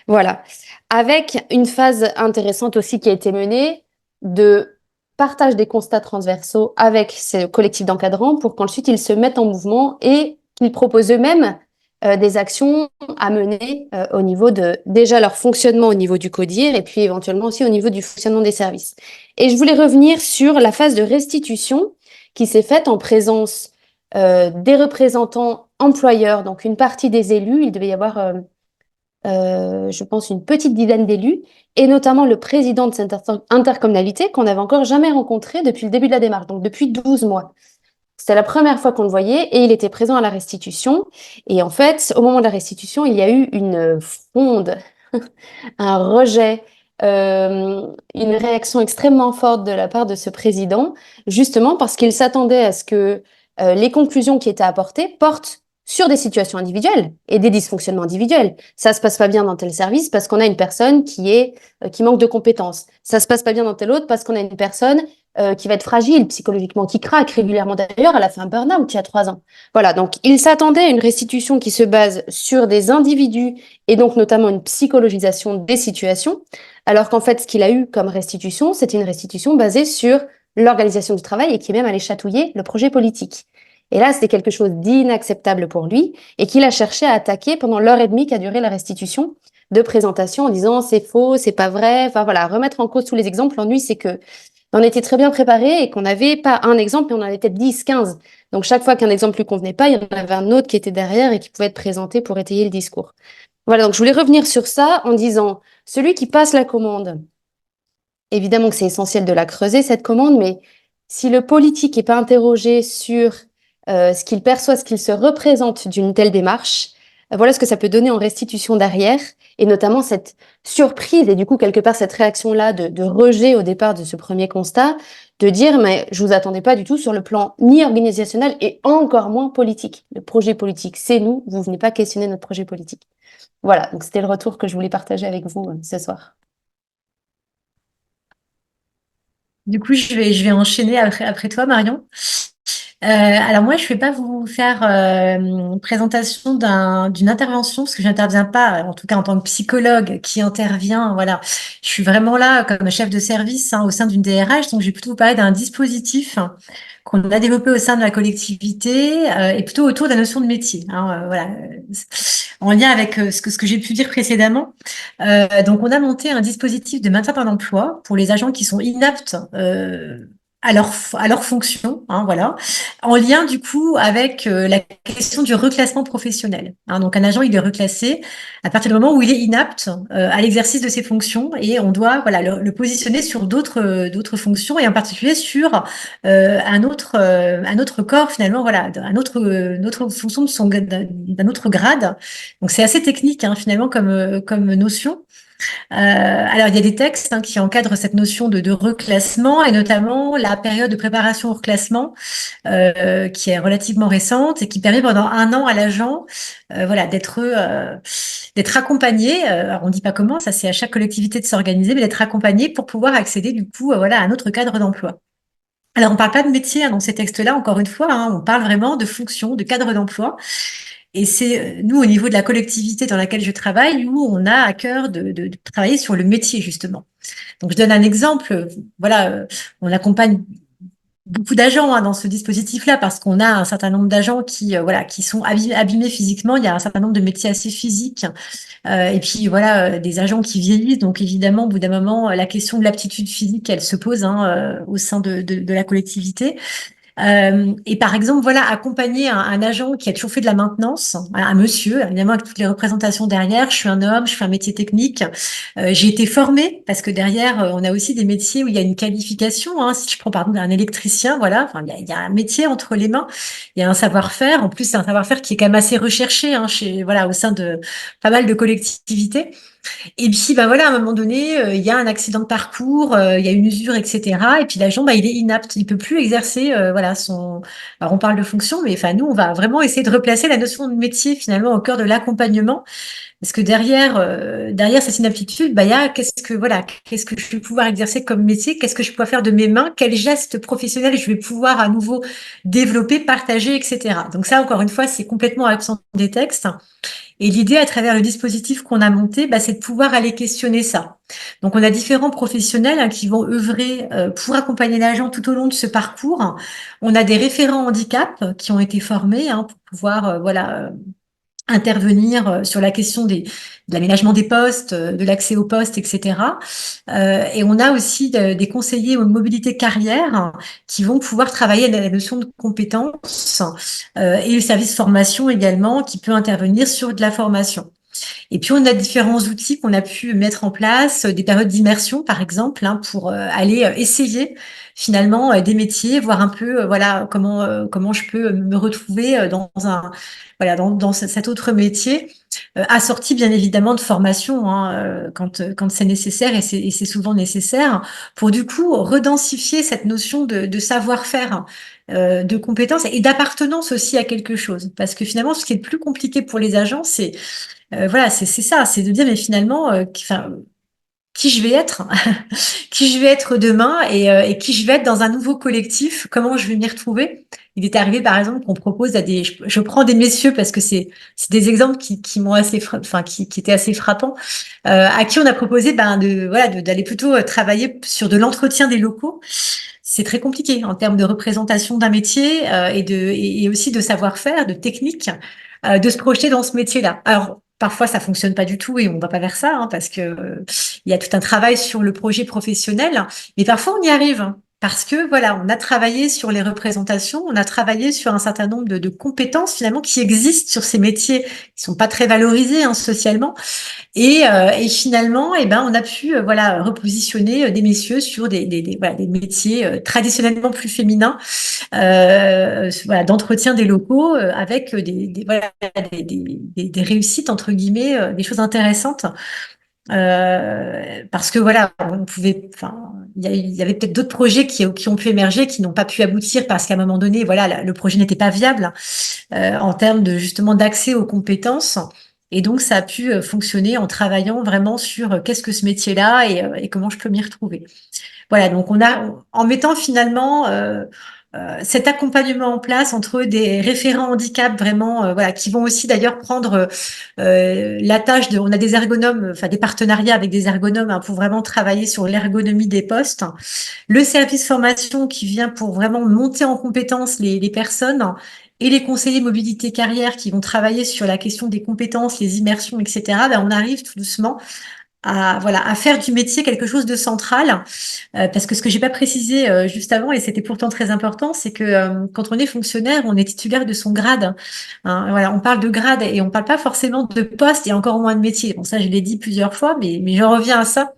S2: Voilà. Avec une phase intéressante aussi qui a été menée de partage des constats transversaux avec ce collectif d'encadrants pour qu'ensuite ils se mettent en mouvement et qu'ils proposent eux-mêmes des actions à mener au niveau de déjà leur fonctionnement au niveau du CODIR et puis éventuellement aussi au niveau du fonctionnement des services. Et je voulais revenir sur la phase de restitution qui s'est faite en présence des représentants employeurs, donc une partie des élus. Il devait y avoir je pense, une petite dizaine d'élus, et notamment le président de cette intercommunalité qu'on n'avait encore jamais rencontré depuis le début de la démarche, donc depuis 12 mois. C'était la première fois qu'on le voyait et il était présent à la restitution. Et en fait, au moment de la restitution, il y a eu une fronde, un rejet, une réaction extrêmement forte de la part de ce président, justement parce qu'il s'attendait à ce que les conclusions qui étaient apportées portent sur des situations individuelles et des dysfonctionnements individuels. Ça se passe pas bien dans tel service parce qu'on a une personne qui manque de compétences. Ça se passe pas bien dans tel autre parce qu'on a une personne qui va être fragile psychologiquement, qui craque régulièrement. D'ailleurs, elle a fait un burn-out il y a 3 ans. Voilà, donc il s'attendait à une restitution qui se base sur des individus et donc notamment une psychologisation des situations, alors qu'en fait, ce qu'il a eu comme restitution, c'était une restitution basée sur l'organisation du travail et qui est même allé chatouiller le projet politique. Et là, c'était quelque chose d'inacceptable pour lui et qu'il a cherché à attaquer pendant l'heure et demie qu'a duré la restitution de présentation en disant c'est faux, c'est pas vrai, enfin voilà, remettre en cause tous les exemples. L'ennui, c'est que on était très bien préparés et qu'on n'avait pas un exemple, mais on en avait peut-être 10, 15. Donc chaque fois qu'un exemple lui convenait pas, il y en avait un autre qui était derrière et qui pouvait être présenté pour étayer le discours. Voilà, donc je voulais revenir sur ça en disant, celui qui passe la commande, évidemment que c'est essentiel de la creuser, cette commande, mais si le politique n'est pas interrogé sur ce qu'il perçoit, ce qu'il se représente d'une telle démarche, voilà ce que ça peut donner en restitution derrière, et notamment cette surprise, et du coup, quelque part, cette réaction-là de rejet au départ de ce premier constat, de dire, mais je vous attendais pas du tout sur le plan ni organisationnel et encore moins politique. Le projet politique, c'est nous, vous venez pas questionner notre projet politique. Voilà, donc c'était le retour que je voulais partager avec vous ce soir.
S3: Du coup, je vais enchaîner après toi, Marion. Alors moi, je ne vais pas vous faire une présentation d'une intervention, parce que je n'interviens pas, en tout cas en tant que psychologue qui intervient. Voilà, je suis vraiment là comme chef de service au sein d'une DRH, donc je vais plutôt vous parler d'un dispositif qu'on a développé au sein de la collectivité et plutôt autour de la notion de métier. Voilà, en lien avec ce que j'ai pu dire précédemment. Donc, on a monté un dispositif de maintien en emploi pour les agents qui sont inaptes à leur fonction, voilà, en lien du coup avec la question du reclassement professionnel. Donc un agent, il est reclassé à partir du moment où il est inapte à l'exercice de ses fonctions et on doit voilà le positionner sur d'autres fonctions et en particulier sur un autre corps finalement, voilà, une autre fonction d'un autre grade. Donc c'est assez technique finalement comme notion. Alors, il y a des textes qui encadrent cette notion de reclassement et notamment la période de préparation au reclassement qui est relativement récente et qui permet pendant 1 an à l'agent voilà, d'être accompagné. Alors, on ne dit pas comment, ça c'est à chaque collectivité de s'organiser, mais d'être accompagné pour pouvoir accéder du coup voilà, à un autre cadre d'emploi. Alors, on ne parle pas de métier dans ces textes-là, encore une fois, on parle vraiment de fonction, de cadre d'emploi. Et c'est nous, au niveau de la collectivité dans laquelle je travaille, où on a à cœur de travailler sur le métier, justement. Donc, je donne un exemple. Voilà, on accompagne beaucoup d'agents dans ce dispositif-là parce qu'on a un certain nombre d'agents voilà, qui sont abîmés physiquement. Il y a un certain nombre de métiers assez physiques. Et puis, voilà, des agents qui vieillissent. Donc, évidemment, au bout d'un moment, la question de l'aptitude physique, elle se pose au sein de la collectivité. Et par exemple, voilà, accompagner un agent qui a toujours fait de la maintenance, un monsieur, évidemment avec toutes les représentations derrière. Je suis un homme, je fais un métier technique. J'ai été formée parce que derrière, on a aussi des métiers où il y a une qualification. Hein. Si je prends par exemple un électricien, voilà, enfin, il y a un métier entre les mains, il y a un savoir-faire. En plus, c'est un savoir-faire qui est quand même assez recherché, hein, chez, voilà, au sein de pas mal de collectivités. Et puis, bah voilà, à un moment donné, il y a un accident de parcours, il y a une usure, etc. Et puis l'agent, bah, il est inapte, il peut plus exercer, voilà, son. Alors on parle de fonction, mais enfin nous, on va vraiment essayer de replacer la notion de métier finalement au cœur de l'accompagnement, parce que derrière cette inaptitude, bah il y a qu'est-ce que je vais pouvoir exercer comme métier, qu'est-ce que je peux faire de mes mains, quels gestes professionnels je vais pouvoir à nouveau développer, partager, etc. Donc ça, encore une fois, c'est complètement absent des textes. Et l'idée, à travers le dispositif qu'on a monté, bah, c'est de pouvoir aller questionner ça. Donc, on a différents professionnels hein, qui vont œuvrer pour accompagner l'agent tout au long de ce parcours. On a des référents handicap qui ont été formés hein, pour pouvoir intervenir sur la question de l'aménagement des postes, de l'accès aux postes, etc. Et on a aussi des conseillers en mobilité carrière hein, qui vont pouvoir travailler à la notion de compétences et le service formation également qui peut intervenir sur de la formation. Et puis, on a différents outils qu'on a pu mettre en place, des périodes d'immersion, par exemple, hein, pour aller essayer finalement des métiers, voir un peu, voilà, comment je peux me retrouver dans cet autre métier, assorti bien évidemment de formation, hein, quand c'est nécessaire et c'est souvent nécessaire, pour du coup redensifier cette notion de savoir-faire. De compétences et d'appartenance aussi à quelque chose. Parce que finalement, ce qui est le plus compliqué pour les agents, voilà, c'est ça, c'est de dire mais finalement, qui je vais être, qui je vais être demain et qui je vais être dans un nouveau collectif, comment je vais m'y retrouver. Il est arrivé par exemple qu'on propose à je prends des messieurs parce que c'est des exemples qui m'ont qui étaient assez frappants, à qui on a proposé d'aller plutôt travailler sur de l'entretien des locaux. C'est très compliqué en termes de représentation d'un métier et aussi de savoir-faire, de technique, de se projeter dans ce métier-là. Alors parfois ça fonctionne pas du tout et on va pas vers ça hein, parce que il y a tout un travail sur le projet professionnel, mais parfois on y arrive hein, parce que voilà, on a travaillé sur les représentations, on a travaillé sur un certain nombre de compétences finalement qui existent sur ces métiers qui sont pas très valorisés hein, socialement et finalement, eh ben, on a pu voilà repositionner des messieurs sur voilà, des métiers traditionnellement plus féminins, voilà, d'entretien des locaux avec voilà, des réussites entre guillemets, des choses intéressantes. Parce que voilà, on pouvait, enfin, il y avait peut-être d'autres projets qui ont pu émerger, qui n'ont pas pu aboutir parce qu'à un moment donné, voilà, le projet n'était pas viable en termes de justement d'accès aux compétences. Et donc, ça a pu fonctionner en travaillant vraiment sur qu'est-ce que ce métier-là et comment je peux m'y retrouver. Voilà, donc en mettant finalement cet accompagnement en place entre des référents handicap vraiment, voilà, qui vont aussi d'ailleurs prendre la tâche on a des ergonomes, enfin des partenariats avec des ergonomes hein, pour vraiment travailler sur l'ergonomie des postes. Le service formation qui vient pour vraiment monter en compétence les personnes et les conseillers mobilité carrière qui vont travailler sur la question des compétences, les immersions, etc. Ben, on arrive tout doucement à faire du métier quelque chose de central. Parce que ce que j'ai pas précisé juste avant, et c'était pourtant très important, c'est que quand on est fonctionnaire, on est titulaire de son grade. Hein. Voilà, on parle de grade et on parle pas forcément de poste et encore moins de métier. Bon, ça, je l'ai dit plusieurs fois, mais je reviens à ça.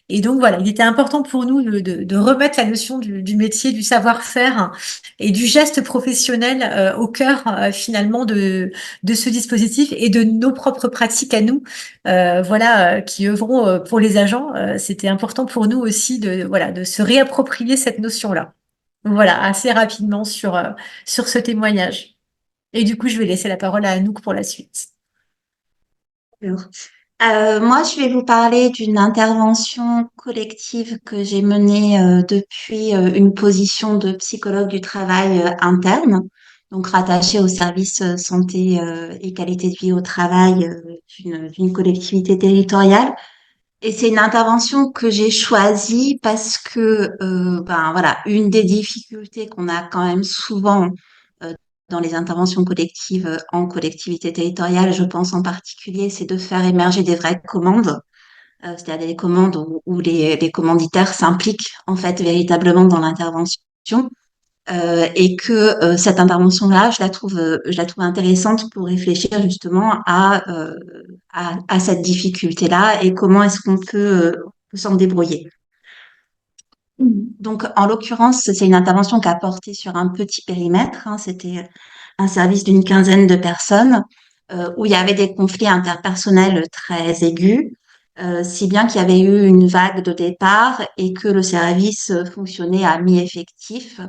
S3: Et donc voilà, il était important pour nous de remettre la notion du métier, du savoir-faire et du geste professionnel au cœur finalement de ce dispositif et de nos propres pratiques à nous, voilà, qui œuvront pour les agents. C'était important pour nous aussi de se réapproprier cette notion-là. Voilà, assez rapidement sur ce témoignage. Et du coup, je vais laisser la parole à Anouk pour la suite.
S4: Moi, je vais vous parler d'une intervention collective que j'ai menée depuis une position de psychologue du travail interne, donc rattachée au service santé et qualité de vie au travail d'une collectivité territoriale. Et c'est une intervention que j'ai choisie parce que, ben voilà, une des difficultés qu'on a quand même souvent euh, dans les interventions collectives en collectivité territoriale, je pense en particulier, c'est de faire émerger des vraies commandes, c'est-à-dire des commandes où les commanditaires s'impliquent en fait véritablement dans l'intervention. et que cette intervention-là, je la trouve intéressante pour réfléchir justement à cette difficulté-là et comment est-ce qu'on peut s'en débrouiller. Donc, en l'occurrence, c'est une intervention qui a porté sur un petit périmètre, hein. C'était un service d'une quinzaine de personnes où il y avait des conflits interpersonnels très aigus, si bien qu'il y avait eu une vague de départ et que le service fonctionnait à mi-effectif,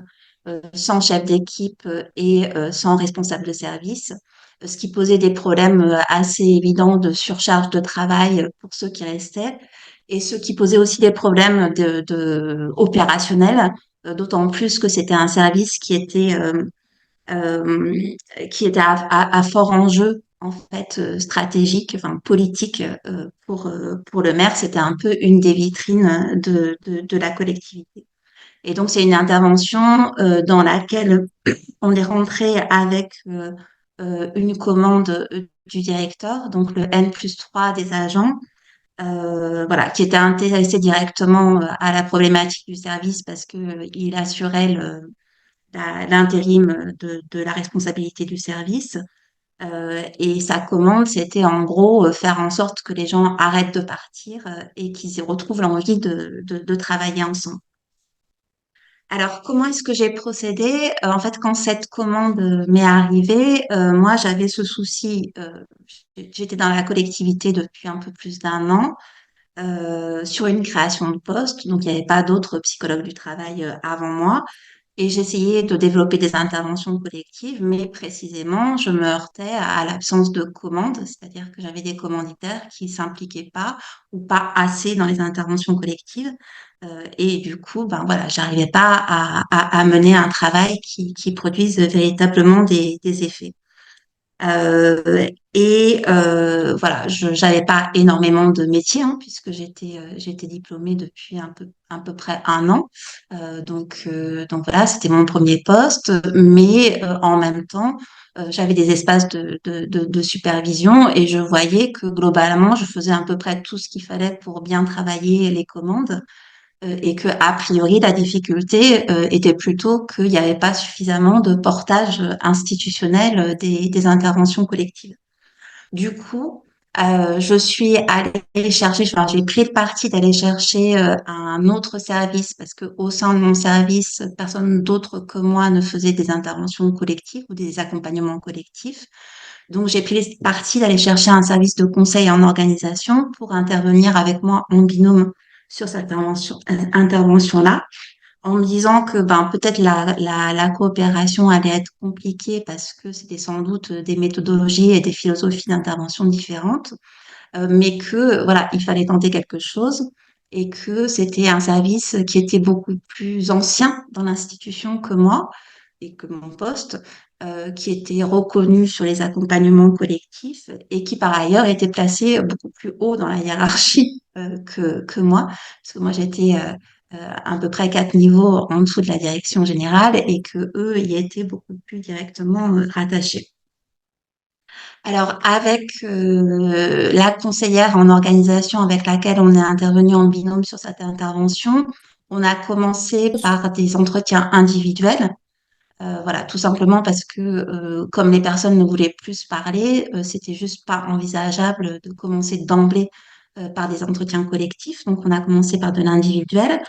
S4: sans chef d'équipe et sans responsable de service, ce qui posait des problèmes assez évidents de surcharge de travail pour ceux qui restaient et ce qui posait aussi des problèmes opérationnels, d'autant plus que c'était un service euh, qui était à fort enjeu en fait stratégique, enfin politique pour le maire. C'était un peu une des vitrines de la collectivité. Et donc c'est une intervention dans laquelle on est rentré avec une commande du directeur, donc le N+3 des agents, voilà, qui était intéressé directement à la problématique du service parce que il assurait l'intérim de la responsabilité du service. Et sa commande, c'était en gros faire en sorte que les gens arrêtent de partir et qu'ils retrouvent l'envie de travailler ensemble. Alors, comment est-ce que j'ai procédé? En fait, quand cette commande m'est arrivée, moi, j'avais ce souci. J'étais dans la collectivité depuis un peu plus d'un an sur une création de poste, donc il n'y avait pas d'autres psychologues du travail avant moi. Et j'essayais de développer des interventions collectives, mais précisément, je me heurtais à l'absence de commandes, c'est-à-dire que j'avais des commanditaires qui s'impliquaient pas ou pas assez dans les interventions collectives. Et du coup, ben voilà, j'arrivais pas à mener un travail qui produise véritablement des effets. Voilà, je n'avais pas énormément de métiers hein, puisque j'étais diplômée depuis à peu près un an. Donc voilà, c'était mon premier poste, mais en même temps, j'avais des espaces de supervision et je voyais que globalement, je faisais à peu près tout ce qu'il fallait pour bien travailler les commandes et que a priori la difficulté était plutôt qu'il n'y avait pas suffisamment de portage institutionnel des interventions collectives. Du coup, je suis allée chercher, enfin, j'ai pris le parti d'aller chercher un autre service parce que au sein de mon service, personne d'autre que moi ne faisait des interventions collectives ou des accompagnements collectifs. Donc, j'ai pris le parti d'aller chercher un service de conseil en organisation pour intervenir avec moi en binôme sur cette intervention-là, en me disant que ben peut-être la coopération allait être compliquée parce que c'était sans doute des méthodologies et des philosophies d'intervention différentes, mais que voilà, il fallait tenter quelque chose et que c'était un service qui était beaucoup plus ancien dans l'institution que moi et que mon poste, qui était reconnu sur les accompagnements collectifs et qui par ailleurs était placé beaucoup plus haut dans la hiérarchie que moi, parce que moi j'étais à peu près 4 niveaux en dessous de la direction générale et que eux y étaient beaucoup plus directement rattachés. Alors, avec la conseillère en organisation avec laquelle on est intervenu en binôme sur cette intervention, on a commencé par des entretiens individuels. Voilà, tout simplement parce que comme les personnes ne voulaient plus parler, c'était juste pas envisageable de commencer d'emblée par des entretiens collectifs. Donc, on a commencé par de l'individuel.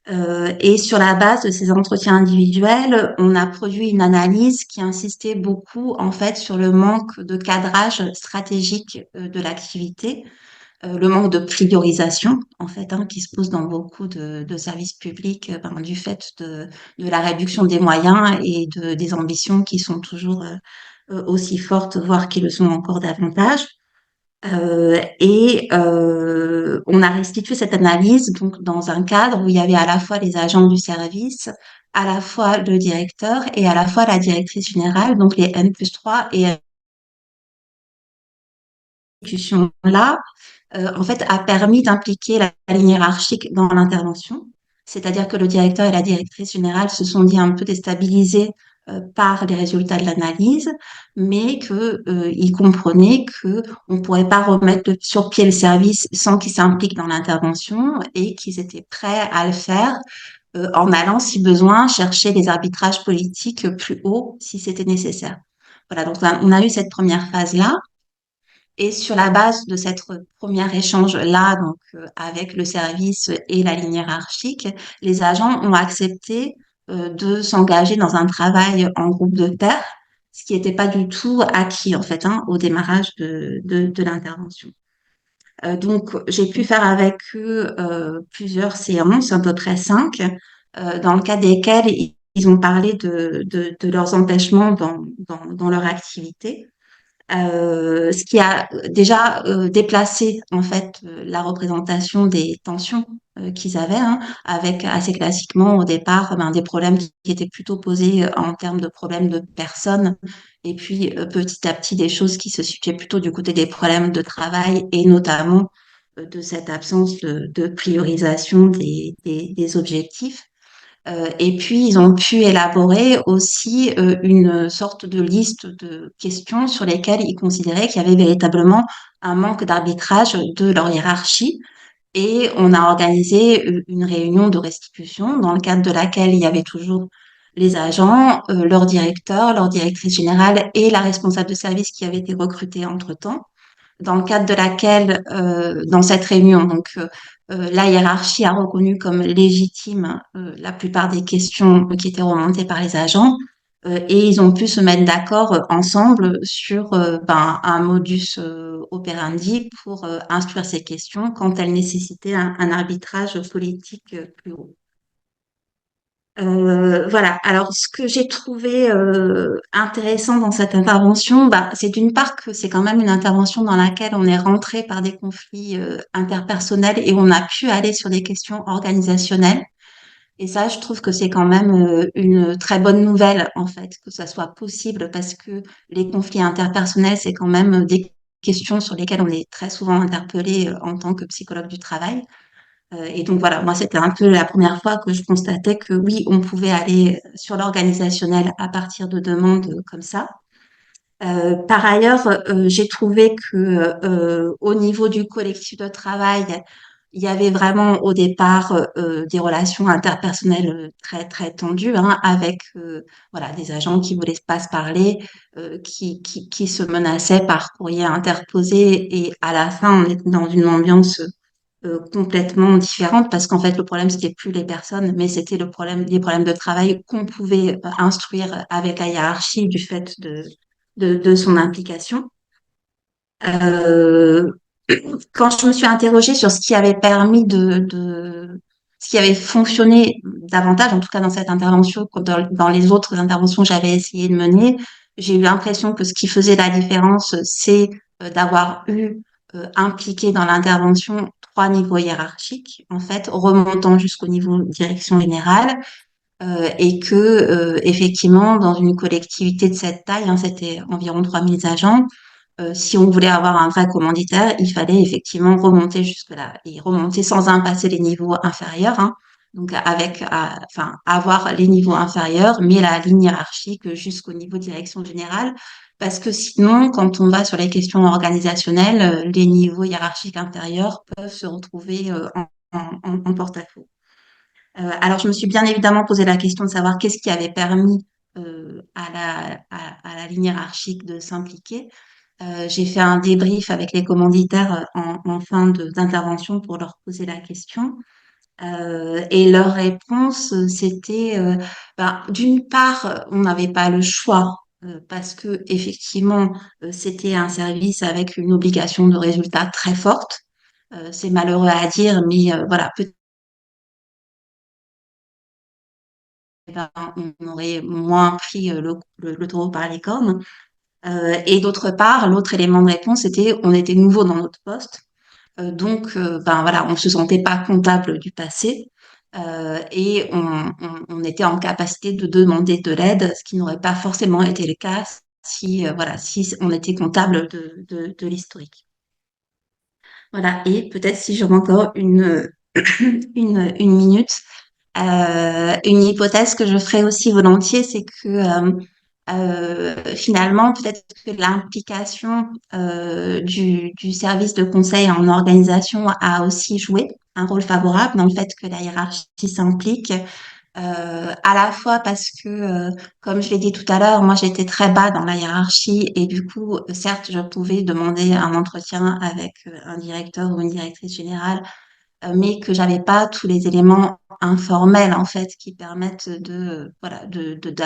S4: Et sur la base de ces entretiens individuels, on a produit une analyse qui insistait beaucoup en fait sur le manque de cadrage stratégique de l'activité, le manque de priorisation en fait hein, qui se pose dans beaucoup de services publics du fait de la réduction des moyens et des ambitions qui sont toujours aussi fortes, voire qui le sont encore davantage. On a restitué cette analyse donc dans un cadre où il y avait à la fois les agents du service, à la fois le directeur et à la fois la directrice générale, donc les N+3 et institution là, en fait, a permis d'impliquer la ligne hiérarchique dans l'intervention. C'est-à-dire que le directeur et la directrice générale se sont dit un peu déstabilisés par les résultats de l'analyse, mais qu'ils comprenaient qu'on ne pourrait pas remettre sur pied le service sans qu'ils s'impliquent dans l'intervention et qu'ils étaient prêts à le faire en allant, si besoin, chercher les arbitrages politiques plus haut si c'était nécessaire. Voilà, donc on a eu cette première phase-là. Et sur la base de cette premier échange-là, donc avec le service et la ligne hiérarchique, les agents ont accepté de s'engager dans un travail en groupe de pairs, ce qui n'était pas du tout acquis en fait au démarrage de l'intervention. Donc j'ai pu faire avec eux plusieurs séances, à peu près 5, dans le cadre desquelles ils ont parlé de leurs empêchements dans leur activité. Ce qui a déjà déplacé en fait la représentation des tensions qu'ils avaient, avec assez classiquement au départ des problèmes qui étaient plutôt posés en termes de problèmes de personnes, et puis petit à petit des choses qui se situaient plutôt du côté des problèmes de travail et notamment de cette absence de priorisation des objectifs. Et puis, ils ont pu élaborer aussi une sorte de liste de questions sur lesquelles ils considéraient qu'il y avait véritablement un manque d'arbitrage de leur hiérarchie. Et on a organisé une réunion de restitution dans le cadre de laquelle il y avait toujours les agents, leur directeur, leur directrice générale et la responsable de service qui avait été recrutée entre-temps, dans le cadre de laquelle, dans cette réunion, donc la hiérarchie a reconnu comme légitime la plupart des questions qui étaient remontées par les agents, et ils ont pu se mettre d'accord ensemble sur un modus operandi pour instruire ces questions quand elles nécessitaient un arbitrage politique plus haut. Voilà. Alors, ce que j'ai trouvé intéressant dans cette intervention, c'est d'une part que c'est quand même une intervention dans laquelle on est rentré par des conflits interpersonnels et on a pu aller sur des questions organisationnelles. Et ça, je trouve que c'est quand même une très bonne nouvelle, en fait, que ça soit possible parce que les conflits interpersonnels, c'est quand même des questions sur lesquelles on est très souvent interpellé en tant que psychologue du travail. Et donc voilà, moi c'était un peu la première fois que je constatais que oui, on pouvait aller sur l'organisationnel à partir de demandes comme ça. Par ailleurs, j'ai trouvé que au niveau du collectif de travail, il y avait vraiment au départ des relations interpersonnelles très très tendues, avec voilà des agents qui voulaient pas se parler, qui se menaçaient par courrier interposé, et à la fin on était dans une ambiance complètement différente parce qu'en fait le problème c'était plus les personnes mais c'était les problèmes de travail qu'on pouvait instruire avec la hiérarchie du fait de son implication. Euh, Quand je me suis interrogée sur ce qui avait permis ce qui avait fonctionné davantage, en tout cas dans cette intervention, dans les autres interventions que j'avais essayé de mener, j'ai eu l'impression que ce qui faisait la différence, c'est d'avoir eu impliqué dans l'intervention 3 niveaux hiérarchiques, en fait, remontant jusqu'au niveau direction générale, et que effectivement, dans une collectivité de cette taille, c'était environ 3000 agents, si on voulait avoir un vrai commanditaire, il fallait effectivement remonter jusque-là et remonter sans impasser les niveaux inférieurs, donc enfin, avoir les niveaux inférieurs, mais la ligne hiérarchique jusqu'au niveau direction générale, parce que sinon, quand on va sur les questions organisationnelles, les niveaux hiérarchiques inférieurs peuvent se retrouver en porte-à-faux. Alors, je me suis bien évidemment posé la question de savoir qu'est-ce qui avait permis à la ligne hiérarchique de s'impliquer. J'ai fait un débrief avec les commanditaires en fin d'intervention pour leur poser la question. Et leur réponse, c'était, d'une part, on n'avait pas le choix parce que effectivement, c'était un service avec une obligation de résultat très forte. C'est malheureux à dire, mais voilà, peut-être on aurait moins pris le taureau par les cornes. Et d'autre part, l'autre élément de réponse, c'était on était nouveau dans notre poste. Donc, voilà, on se sentait pas comptable du passé, et on était en capacité de demander de l'aide, ce qui n'aurait pas forcément été le cas si, voilà, si on était comptable de l'historique. Voilà, et peut-être si j'aurais encore une minute, une hypothèse que je ferais aussi volontiers, c'est que finalement, peut-être que l'implication du service de conseil en organisation a aussi joué. un rôle favorable dans le fait que la hiérarchie s'implique, à la fois parce que, comme je l'ai dit tout à l'heure, moi j'étais très bas dans la hiérarchie et du coup, certes, je pouvais demander un entretien avec un directeur ou une directrice générale, mais que j'avais pas tous les éléments informels en fait qui permettent voilà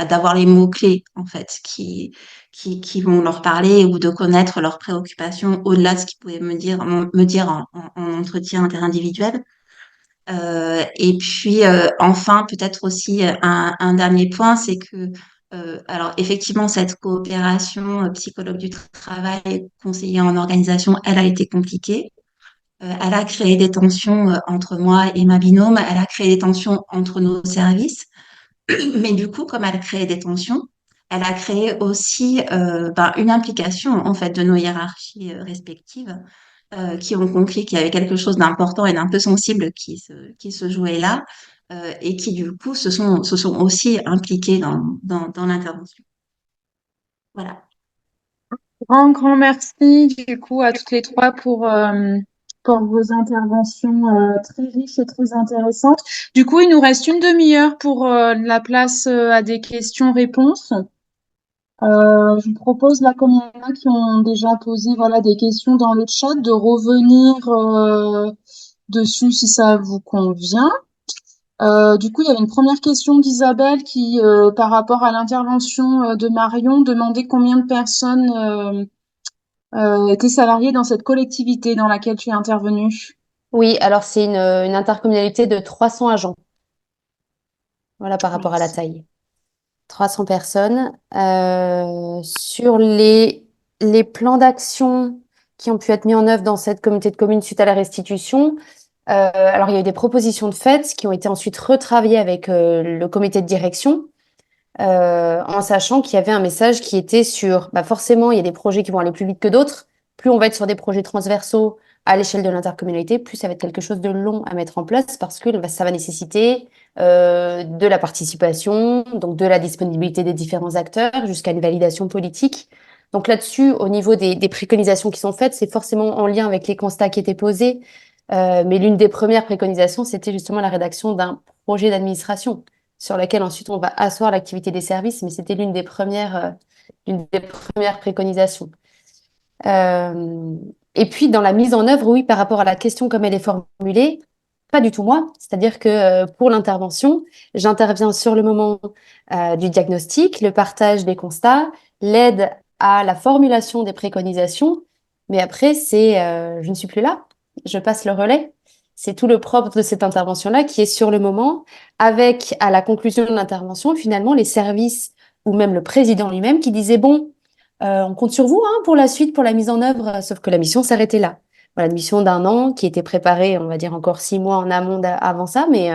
S4: d'avoir les mots clés en fait qui vont leur parler ou de connaître leurs préoccupations au-delà de ce qu'ils pouvaient me dire en entretien interindividuel. Et puis enfin peut-être aussi un dernier point, c'est que alors effectivement cette coopération psychologue du travail conseiller en organisation, elle a été compliquée. Elle a créé des tensions entre moi et ma binôme. Elle a créé des tensions entre nos services. Mais du coup, comme elle a créé des tensions, elle a créé aussi une implication en fait de nos hiérarchies respectives qui ont compris qu'il y avait quelque chose d'important et d'un peu sensible qui se jouait là et qui du coup se sont aussi impliqués dans l'intervention. Voilà.
S1: Grand merci du coup à toutes les trois pour vos interventions très riches et très intéressantes. Du coup, il nous reste une demi-heure pour la place à des questions-réponses. Je vous propose là, comme il y en a qui ont déjà posé voilà, des questions dans le chat, de revenir dessus si ça vous convient. Du coup, il y avait une première question d'Isabelle qui, par rapport à l'intervention de Marion, demandait combien de personnes étaient salariées dans cette collectivité dans laquelle tu es intervenue.
S2: Oui, alors c'est une intercommunalité de 300 agents, voilà, par rapport à la taille. 300 personnes. Sur les plans d'action qui ont pu être mis en œuvre dans cette communauté de communes suite à la restitution, alors il y a eu des propositions de fait qui ont été ensuite retravaillées avec le comité de direction, en sachant qu'il y avait un message qui était sur, bah forcément, il y a des projets qui vont aller plus vite que d'autres. Plus on va être sur des projets transversaux à l'échelle de l'intercommunalité, plus ça va être quelque chose de long à mettre en place parce que ça va nécessiter de la participation, donc de la disponibilité des différents acteurs jusqu'à une validation politique. Donc là-dessus, au niveau des préconisations qui sont faites, c'est forcément en lien avec les constats qui étaient posés. Mais l'une des premières préconisations, c'était justement la rédaction d'un projet d'administration sur laquelle ensuite on va asseoir l'activité des services, mais c'était l'une des premières préconisations. Et puis dans la mise en œuvre, oui, par rapport à la question comme elle est formulée, pas du tout moi. C'est-à-dire que pour l'intervention, j'interviens sur le moment du diagnostic, le partage des constats, l'aide à la formulation des préconisations. Mais après, je ne suis plus là. Je passe le relais. C'est tout le propre de cette intervention-là qui est sur le moment, avec à la conclusion de l'intervention, finalement, les services ou même le président lui-même qui disait, bon, on compte sur vous hein, pour la suite, pour la mise en œuvre, sauf que la mission s'arrêtait là. Voilà, une mission d'un an qui était préparée, on va dire encore 6 mois en amont avant ça, mais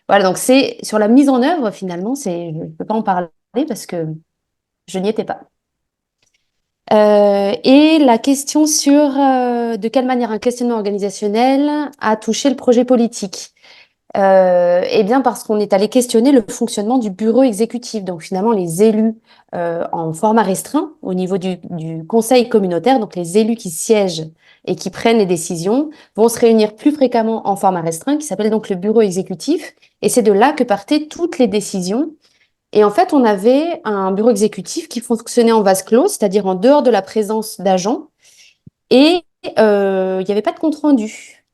S2: voilà, donc c'est sur la mise en œuvre finalement, je ne peux pas en parler parce que je n'y étais pas. Et la question sur de quelle manière un questionnement organisationnel a touché le projet politique. Eh bien parce qu'on est allé questionner le fonctionnement du bureau exécutif, donc finalement les élus en format restreint au niveau du conseil communautaire, donc les élus qui siègent et qui prennent les décisions vont se réunir plus fréquemment en format restreint, qui s'appelle donc le bureau exécutif, et c'est de là que partaient toutes les décisions. Et en fait, on avait un bureau exécutif qui fonctionnait en vase clos, c'est-à-dire en dehors de la présence d'agents, et il n'y avait pas de compte-rendu.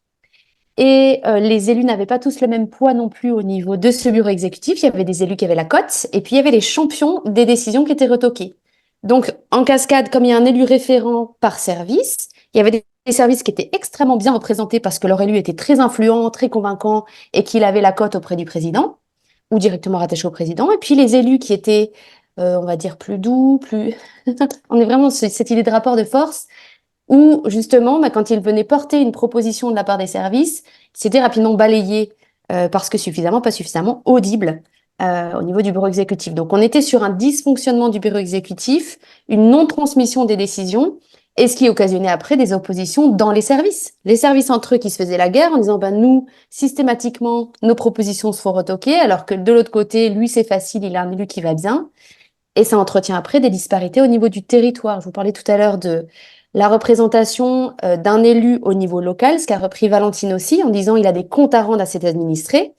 S2: Et les élus n'avaient pas tous le même poids non plus au niveau de ce bureau exécutif. Il y avait des élus qui avaient la cote, et puis il y avait les champions des décisions qui étaient retoquées. Donc, en cascade, comme il y a un élu référent par service, il y avait des services qui étaient extrêmement bien représentés parce que leur élu était très influent, très convaincant, et qu'il avait la cote auprès du président, ou directement rattaché au président. Et puis les élus qui étaient, on va dire, plus doux, plus... On est vraiment sur cette idée de rapport de force où justement, bah, quand il venait porter une proposition de la part des services, c'était rapidement balayé parce que pas suffisamment audible au niveau du bureau exécutif. Donc, on était sur un dysfonctionnement du bureau exécutif, une non-transmission des décisions, et ce qui occasionnait après des oppositions dans les services. Les services entre eux qui se faisaient la guerre en disant, ben, nous, systématiquement, nos propositions se font retoquer, alors que de l'autre côté, lui, c'est facile, il a un élu qui va bien. Et ça entretient après des disparités au niveau du territoire. Je vous parlais tout à l'heure la représentation d'un élu au niveau local, ce qu'a repris Valentine aussi, en disant il a des comptes à rendre à ses administrés,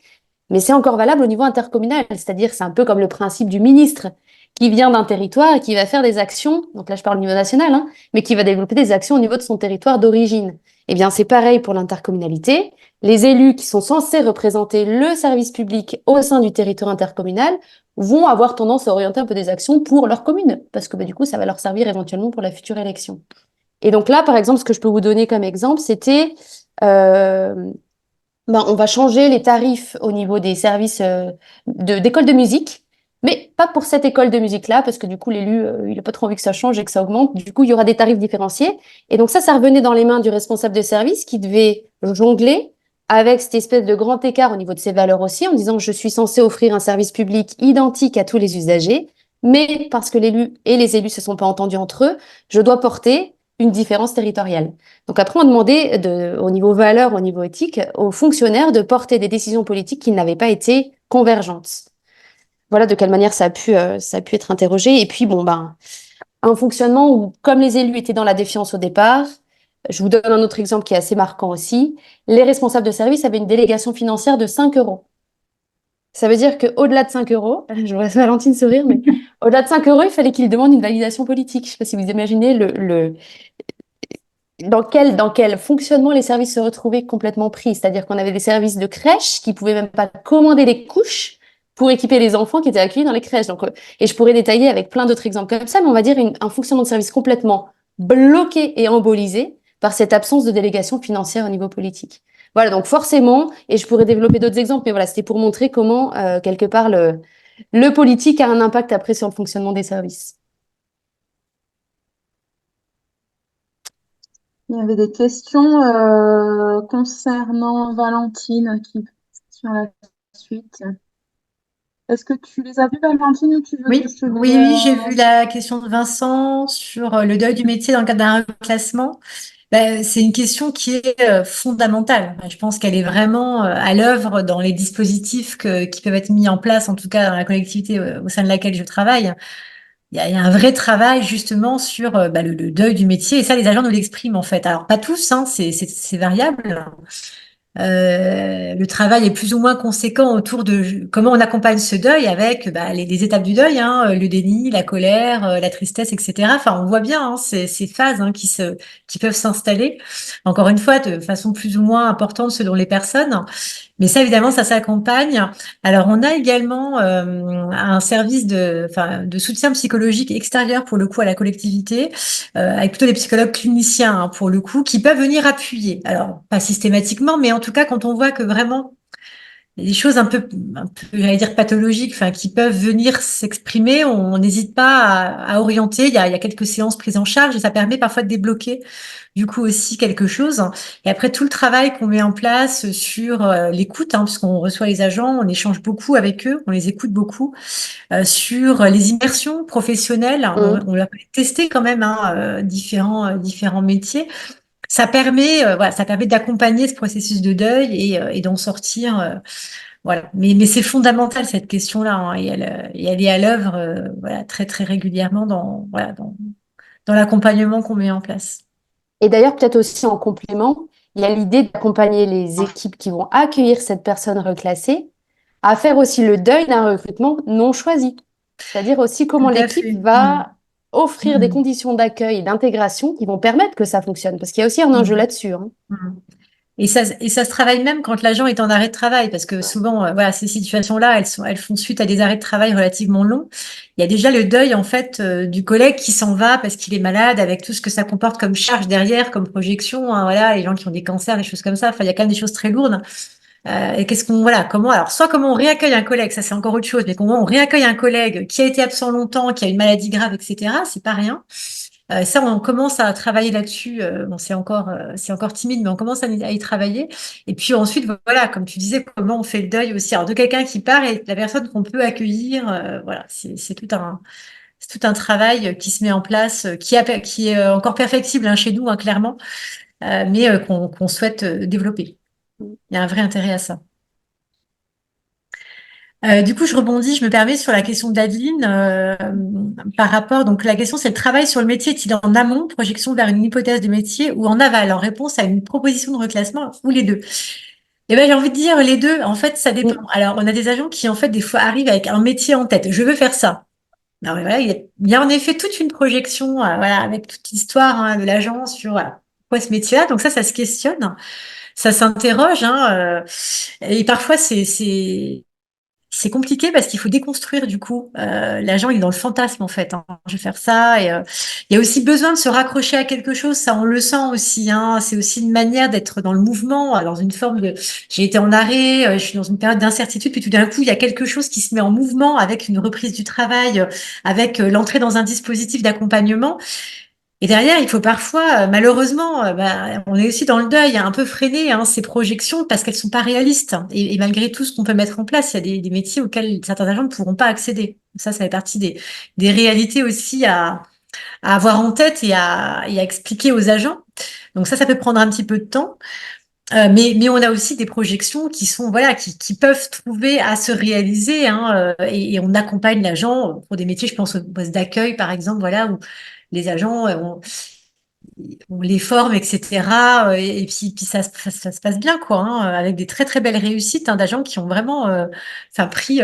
S2: mais c'est encore valable au niveau intercommunal, c'est-à-dire c'est un peu comme le principe du ministre qui vient d'un territoire et qui va faire des actions, donc là je parle au niveau national, hein, mais qui va développer des actions au niveau de son territoire d'origine. Eh bien c'est pareil pour l'intercommunalité. Les élus qui sont censés représenter le service public au sein du territoire intercommunal vont avoir tendance à orienter un peu des actions pour leur commune, parce que du coup ça va leur servir éventuellement pour la future élection. Et donc là, par exemple, ce que je peux vous donner comme exemple, c'était euh, on va changer les tarifs au niveau des services d'école de musique, mais pas pour cette école de musique-là, parce que du coup, l'élu, il n'a pas trop envie que ça change et que ça augmente. Du coup, il y aura des tarifs différenciés. Et donc ça revenait dans les mains du responsable de service qui devait jongler avec cette espèce de grand écart au niveau de ses valeurs aussi, en disant je suis censé offrir un service public identique à tous les usagers, mais parce que l'élu et les élus se sont pas entendus entre eux, je dois porter une différence territoriale. Donc après, on demandait au niveau valeur, au niveau éthique, aux fonctionnaires de porter des décisions politiques qui n'avaient pas été convergentes. Voilà de quelle manière ça a pu être interrogé. Et puis, un fonctionnement où, comme les élus étaient dans la défiance au départ, je vous donne un autre exemple qui est assez marquant aussi, les responsables de service avaient une délégation financière de 5 euros. Ça veut dire qu'au-delà de 5 euros, je vois Valentine sourire, mais au-delà de 5 euros, il fallait qu'ils demandent une validation politique. Je ne sais pas si vous imaginez dans quel fonctionnement les services se retrouvaient complètement pris. C'est-à-dire qu'on avait des services de crèche qui pouvaient même pas commander les couches pour équiper les enfants qui étaient accueillis dans les crèches. Donc, et je pourrais détailler avec plein d'autres exemples comme ça, mais on va dire un fonctionnement de service complètement bloqué et embolisé par cette absence de délégation financière au niveau politique. Voilà, donc forcément, et je pourrais développer d'autres exemples, mais voilà, c'était pour montrer comment, quelque part, le politique a un impact après sur le fonctionnement des services.
S1: Il y avait des questions concernant Valentine sur la suite. Est-ce que tu les as vues, Valentine, ou tu veux
S3: Oui,
S1: que je te
S3: oui, oui, j'ai vu la question de Vincent sur le deuil du métier dans le cadre d'un reclassement. Ben, c'est une question qui est fondamentale. Je pense qu'elle est vraiment à l'œuvre dans les dispositifs qui peuvent être mis en place, en tout cas dans la collectivité au sein de laquelle je travaille. Il y a un vrai travail justement sur le deuil du métier et ça, les agents nous l'expriment en fait. Alors pas tous, hein, c'est variable. Le travail est plus ou moins conséquent autour de comment on accompagne ce deuil avec les étapes du deuil, hein, le déni, la colère, la tristesse, etc. Enfin, on voit bien hein, ces phases hein, qui peuvent s'installer. Encore une fois, de façon plus ou moins importante selon les personnes. Mais ça, évidemment, ça s'accompagne. Alors, on a également un service de soutien psychologique extérieur pour le coup à la collectivité, avec plutôt des psychologues cliniciens hein, pour le coup, qui peuvent venir appuyer. Alors, pas systématiquement, mais en tout cas, quand on voit que vraiment il y a des choses un peu, j'allais dire pathologiques, enfin, qui peuvent venir s'exprimer, on n'hésite pas à orienter. Il y a quelques séances prises en charge et ça permet parfois de débloquer du coup aussi quelque chose. Et après tout le travail qu'on met en place sur l'écoute, hein, puisqu'on reçoit les agents, on échange beaucoup avec eux, on les écoute beaucoup, sur les immersions professionnelles, on leur fait tester quand même hein, différents métiers. Ça permet, ça permet d'accompagner ce processus de deuil et d'en sortir. Voilà. Mais c'est fondamental cette question-là, hein, et elle est à l'œuvre, voilà, très très régulièrement dans l'accompagnement qu'on met en place.
S2: Et d'ailleurs, peut-être aussi en complément, il y a l'idée d'accompagner les équipes qui vont accueillir cette personne reclassée à faire aussi le deuil d'un recrutement non choisi. C'est-à-dire aussi comment
S3: Tout à
S2: l'équipe
S3: fait.
S2: va offrir des
S3: Mm.
S2: conditions d'accueil et d'intégration qui vont permettre que ça fonctionne. Parce qu'il y a aussi un enjeu
S3: Mm.
S2: là-dessus, hein.
S3: Mm. Et ça se travaille même quand l'agent est en arrêt de travail, parce que souvent, voilà, ces situations-là, elles font suite à des arrêts de travail relativement longs. Il y a déjà le deuil, en fait, du collègue qui s'en va parce qu'il est malade, avec tout ce que ça comporte comme charge derrière, comme projection, hein, voilà, les gens qui ont des cancers, des choses comme ça. Enfin, il y a quand même des choses très lourdes. Et comment, alors, soit comment on réaccueille un collègue, ça c'est encore autre chose, mais comment on réaccueille un collègue qui a été absent longtemps, qui a une maladie grave, etc., c'est pas rien. Ça, on commence à travailler là-dessus. Bon, c'est encore timide, mais on commence à y travailler. Et puis ensuite, voilà, comme tu disais, comment on fait le deuil aussi, alors de quelqu'un qui part et de la personne qu'on peut accueillir. Voilà, c'est tout un travail qui se met en place, qui est encore perfectible hein, chez nous, hein, clairement, mais qu'on souhaite développer. Il y a un vrai intérêt à ça. Du coup, je rebondis, je me permets sur la question d'Adeline par rapport. Donc, la question, c'est le travail sur le métier est-il en amont, projection vers une hypothèse de métier, ou en aval, en réponse à une proposition de reclassement, ou les deux? Eh ben, j'ai envie de dire les deux. En fait, ça dépend. Alors, on a des agents qui, en fait, des fois arrivent avec un métier en tête. Je veux faire ça. Alors, voilà, il y a en effet toute une projection, voilà, avec toute l'histoire de l'agent sur voilà, pourquoi ce métier-là. Donc ça se questionne, ça s'interroge. Et parfois, c'est compliqué parce qu'il faut déconstruire du coup. L'agent il est dans le fantasme en fait. Je vais faire ça et il y a aussi besoin de se raccrocher à quelque chose. Ça on le sent aussi. C'est aussi une manière d'être dans le mouvement, dans une forme de. J'ai été en arrêt, je suis dans une période d'incertitude, puis tout d'un coup il y a quelque chose qui se met en mouvement avec une reprise du travail, avec l'entrée dans un dispositif d'accompagnement. Et derrière, il faut parfois, malheureusement, on est aussi dans le deuil, un peu freiner ces projections parce qu'elles sont pas réalistes. Et malgré tout ce qu'on peut mettre en place, il y a des métiers auxquels certains agents ne pourront pas accéder. Ça fait partie des réalités aussi à avoir en tête et à expliquer aux agents. Donc ça peut prendre un petit peu de temps. Mais on a aussi des projections qui sont voilà qui peuvent trouver à se réaliser et on accompagne l'agent pour des métiers, je pense au poste d'accueil par exemple, voilà où les agents on les forme, etc. Et puis ça se passe bien, quoi, avec des très très belles réussites d'agents qui ont vraiment, pris,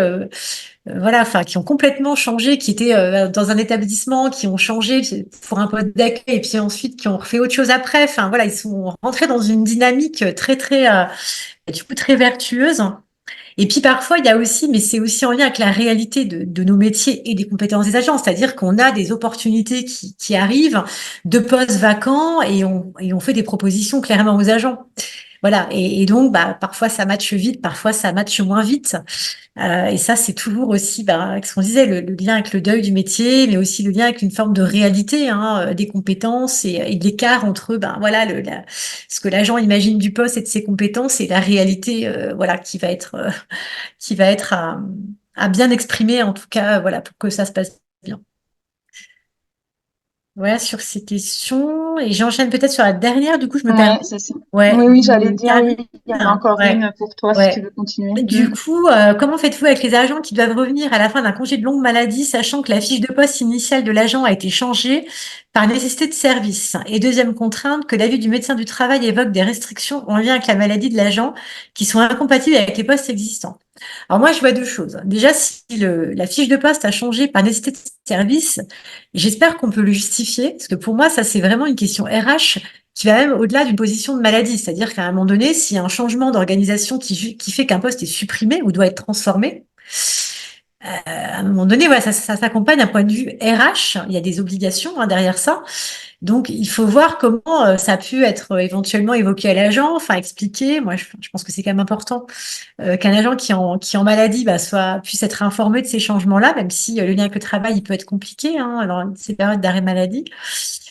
S3: voilà, qui ont complètement changé, qui étaient dans un établissement, qui ont changé pour un poste d'accueil, et puis ensuite qui ont refait autre chose après. Enfin voilà, ils sont rentrés dans une dynamique très très, du coup très vertueuse. Et puis parfois, il y a aussi, mais c'est aussi en lien avec la réalité de nos métiers et des compétences des agents, c'est-à-dire qu'on a des opportunités qui arrivent de postes vacants et on fait des propositions clairement aux agents. Voilà, et donc parfois ça matche vite, parfois ça matche moins vite. Et ça, c'est toujours aussi, avec ce qu'on disait, le lien avec le deuil du métier, mais aussi le lien avec une forme de réalité des compétences et de l'écart entre, voilà, ce que l'agent imagine du poste et de ses compétences et la réalité, voilà, qui va être à bien exprimer, en tout cas, voilà, pour que ça se passe bien. Voilà sur ces questions. Et j'enchaîne peut-être sur la dernière, du coup, je me permets.
S1: Ouais, c'est ça.
S3: Ouais,
S1: Oui, j'allais dire oui. Il y en a encore
S3: ouais,
S1: une pour toi si tu
S3: ouais.
S1: veux continuer.
S3: Du coup, comment faites-vous avec les agents qui doivent revenir à la fin d'un congé de longue maladie, sachant que la fiche de poste initiale de l'agent a été changée par nécessité de service? Et deuxième contrainte, que l'avis du médecin du travail évoque des restrictions en lien avec la maladie de l'agent qui sont incompatibles avec les postes existants. Alors moi, je vois deux choses. Déjà, si la fiche de poste a changé par nécessité de service, j'espère qu'on peut le justifier, parce que pour moi, ça, c'est vraiment une question RH qui va même au-delà d'une position de maladie. C'est-à-dire qu'à un moment donné, s'il y a un changement d'organisation qui fait qu'un poste est supprimé ou doit être transformé, à un moment donné, voilà, ça s'accompagne d'un point de vue RH. Il y a des obligations derrière ça. Donc, il faut voir comment ça a pu être éventuellement évoqué à l'agent, expliqué. Moi, je pense que c'est quand même important qu'un agent qui est en maladie puisse être informé de ces changements-là, même si le lien avec le travail il peut être compliqué dans ces périodes d'arrêt maladie.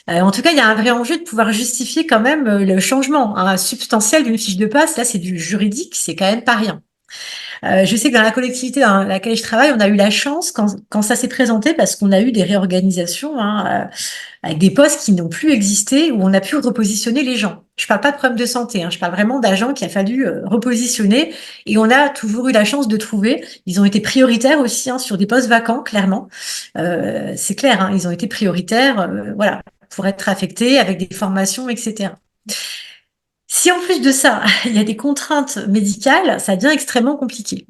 S3: En tout cas, il y a un vrai enjeu de pouvoir justifier quand même le changement substantiel d'une fiche de poste. Là, c'est du juridique, c'est quand même pas rien. Je sais que dans la collectivité dans laquelle je travaille, on a eu la chance quand ça s'est présenté parce qu'on a eu des réorganisations avec des postes qui n'ont plus existé où on a pu repositionner les gens. Je parle pas de problème de santé, je parle vraiment d'agents qu'il a fallu repositionner et on a toujours eu la chance de trouver. Ils ont été prioritaires aussi sur des postes vacants, clairement. C'est clair, ils ont été prioritaires, voilà, pour être affectés avec des formations, etc. Si en plus de ça, il y a des contraintes médicales, ça devient extrêmement compliqué.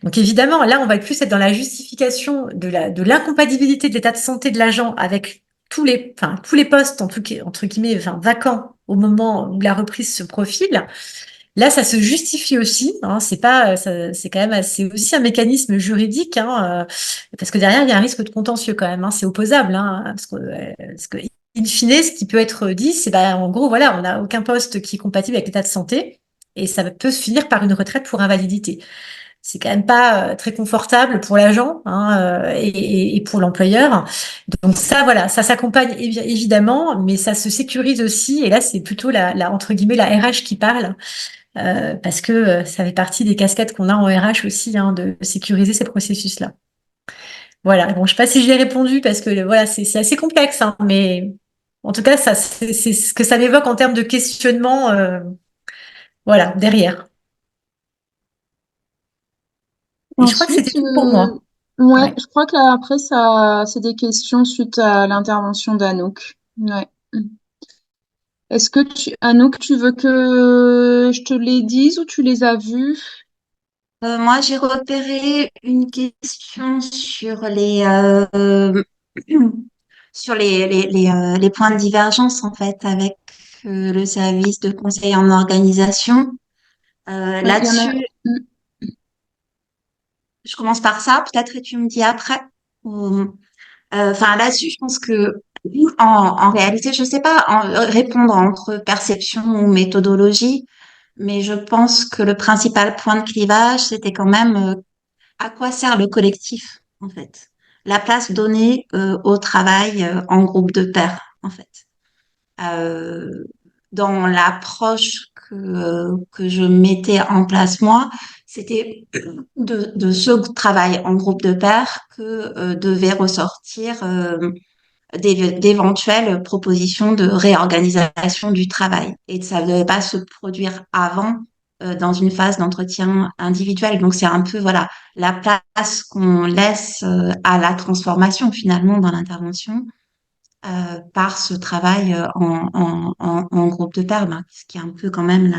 S3: Donc évidemment, là, on va plus être dans la justification de l'incompatibilité de l'état de santé de l'agent avec tous les postes entre guillemets vacants au moment où la reprise se profile. Là, ça se justifie aussi. C'est pas, c'est quand même, c'est aussi un mécanisme juridique, parce que derrière il y a un risque de contentieux quand même. C'est opposable, parce que in fine, ce qui peut être dit, c'est en gros, voilà, on n'a aucun poste qui est compatible avec l'état de santé, et ça peut se finir par une retraite pour invalidité. C'est quand même pas très confortable pour l'agent et pour l'employeur. Donc ça, voilà, ça s'accompagne évidemment, mais ça se sécurise aussi. Et là, c'est plutôt entre guillemets la RH qui parle. Parce que ça fait partie des casquettes qu'on a en RH aussi, de sécuriser ces processus-là. Voilà. Bon, je sais pas si j'y ai répondu parce que voilà, c'est assez complexe, mais en tout cas, ça, c'est ce que ça m'évoque en termes de questionnement, voilà, derrière. Et je crois que c'était
S1: Ensuite,
S3: tout pour moi.
S1: ouais,
S3: Ouais.
S1: je crois qu'après, ça, c'est des questions suite à l'intervention d'Anouk. Ouais. Anouk, tu veux que je te les dise ou tu les as vues?
S4: Moi, j'ai repéré une question sur sur les points de divergence, en fait, avec le service de conseil en organisation.
S1: Ouais, il y en a.
S4: Là-dessus, je commence par ça, peut-être que tu me dis après. Enfin, là-dessus, je pense que en réalité, je sais pas répondre entre perception ou méthodologie, mais je pense que le principal point de clivage, c'était quand même à quoi sert le collectif, en fait. La place donnée au travail en groupe de pairs, en fait. Euh, Dans l'approche que je mettais en place moi, c'était de ce travail en groupe de pairs que devait ressortir d'éventuelles propositions de réorganisation du travail. Et ça ne devait pas se produire avant dans une phase d'entretien individuel. Donc c'est un peu voilà la place qu'on laisse à la transformation finalement dans l'intervention par ce travail en groupe de pairs, ben, ce qui est un peu quand même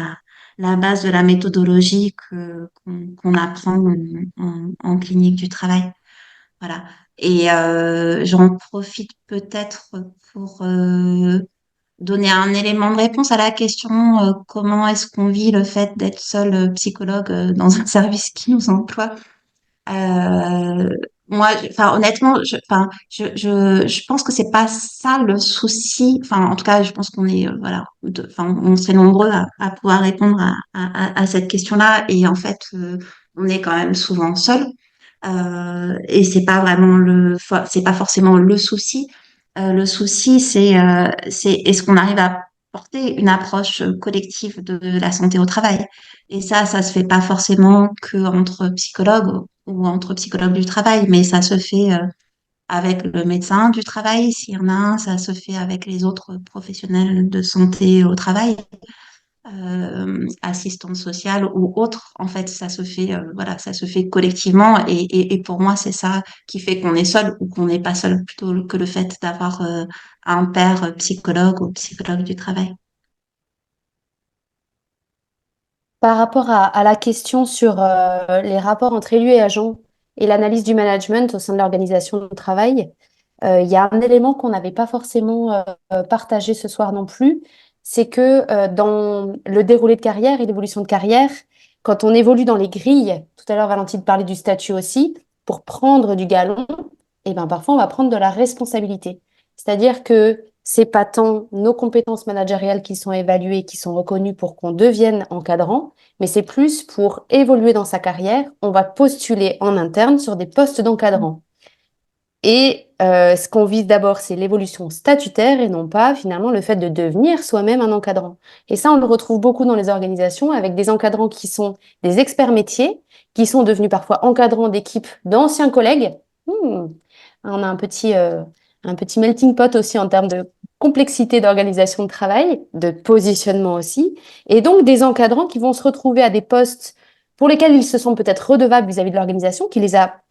S4: la base de la méthodologie qu'on apprend en clinique du travail. Voilà. Et j'en profite peut-être pour donner un élément de réponse à la question comment est-ce qu'on vit le fait d'être seul psychologue dans un service qui nous emploie. Euh, Moi, enfin honnêtement, je pense que c'est pas ça le souci. Enfin, en tout cas, je pense qu'on est voilà, enfin, on serait nombreux à pouvoir répondre à cette question-là. Et en fait, on est quand même souvent seul. Et c'est pas vraiment c'est pas forcément le souci. Le souci, c'est est-ce qu'on arrive à porter une approche collective de la santé au travail. Et ça se fait pas forcément que entre psychologues ou entre psychologues du travail, mais ça se fait avec le médecin du travail, s'il y en a un, ça se fait avec les autres professionnels de santé au travail assistante sociale ou autre. En fait, ça se fait, voilà, ça se fait collectivement. Et pour moi, c'est ça qui fait qu'on est seul ou qu'on n'est pas seul, plutôt que le fait d'avoir un père psychologue ou psychologue du travail.
S2: Par rapport à la question sur les rapports entre élus et agents et l'analyse du management au sein de l'organisation de travail, il y a un élément qu'on n'avait pas forcément partagé ce soir non plus, c'est que dans le déroulé de carrière et l'évolution de carrière, quand on évolue dans les grilles, tout à l'heure Valentine parlait du statut aussi, pour prendre du galon, et ben parfois on va prendre de la responsabilité. C'est-à-dire que c'est pas tant nos compétences managériales qui sont évaluées, qui sont reconnues pour qu'on devienne encadrant, mais c'est plus pour évoluer dans sa carrière, on va postuler en interne sur des postes d'encadrant. Et ce qu'on vise d'abord, c'est l'évolution statutaire et non pas finalement le fait de devenir soi-même un encadrant. Et ça, on le retrouve beaucoup dans les organisations avec des encadrants qui sont des experts métiers, qui sont devenus parfois encadrants d'équipes d'anciens collègues. Hmm. On a un petit melting pot aussi en termes de complexité d'organisation de travail, de positionnement aussi. Et donc des encadrants qui vont se retrouver à des postes pour lesquels ils se sont peut-être redevables vis-à-vis de l'organisation, qui les a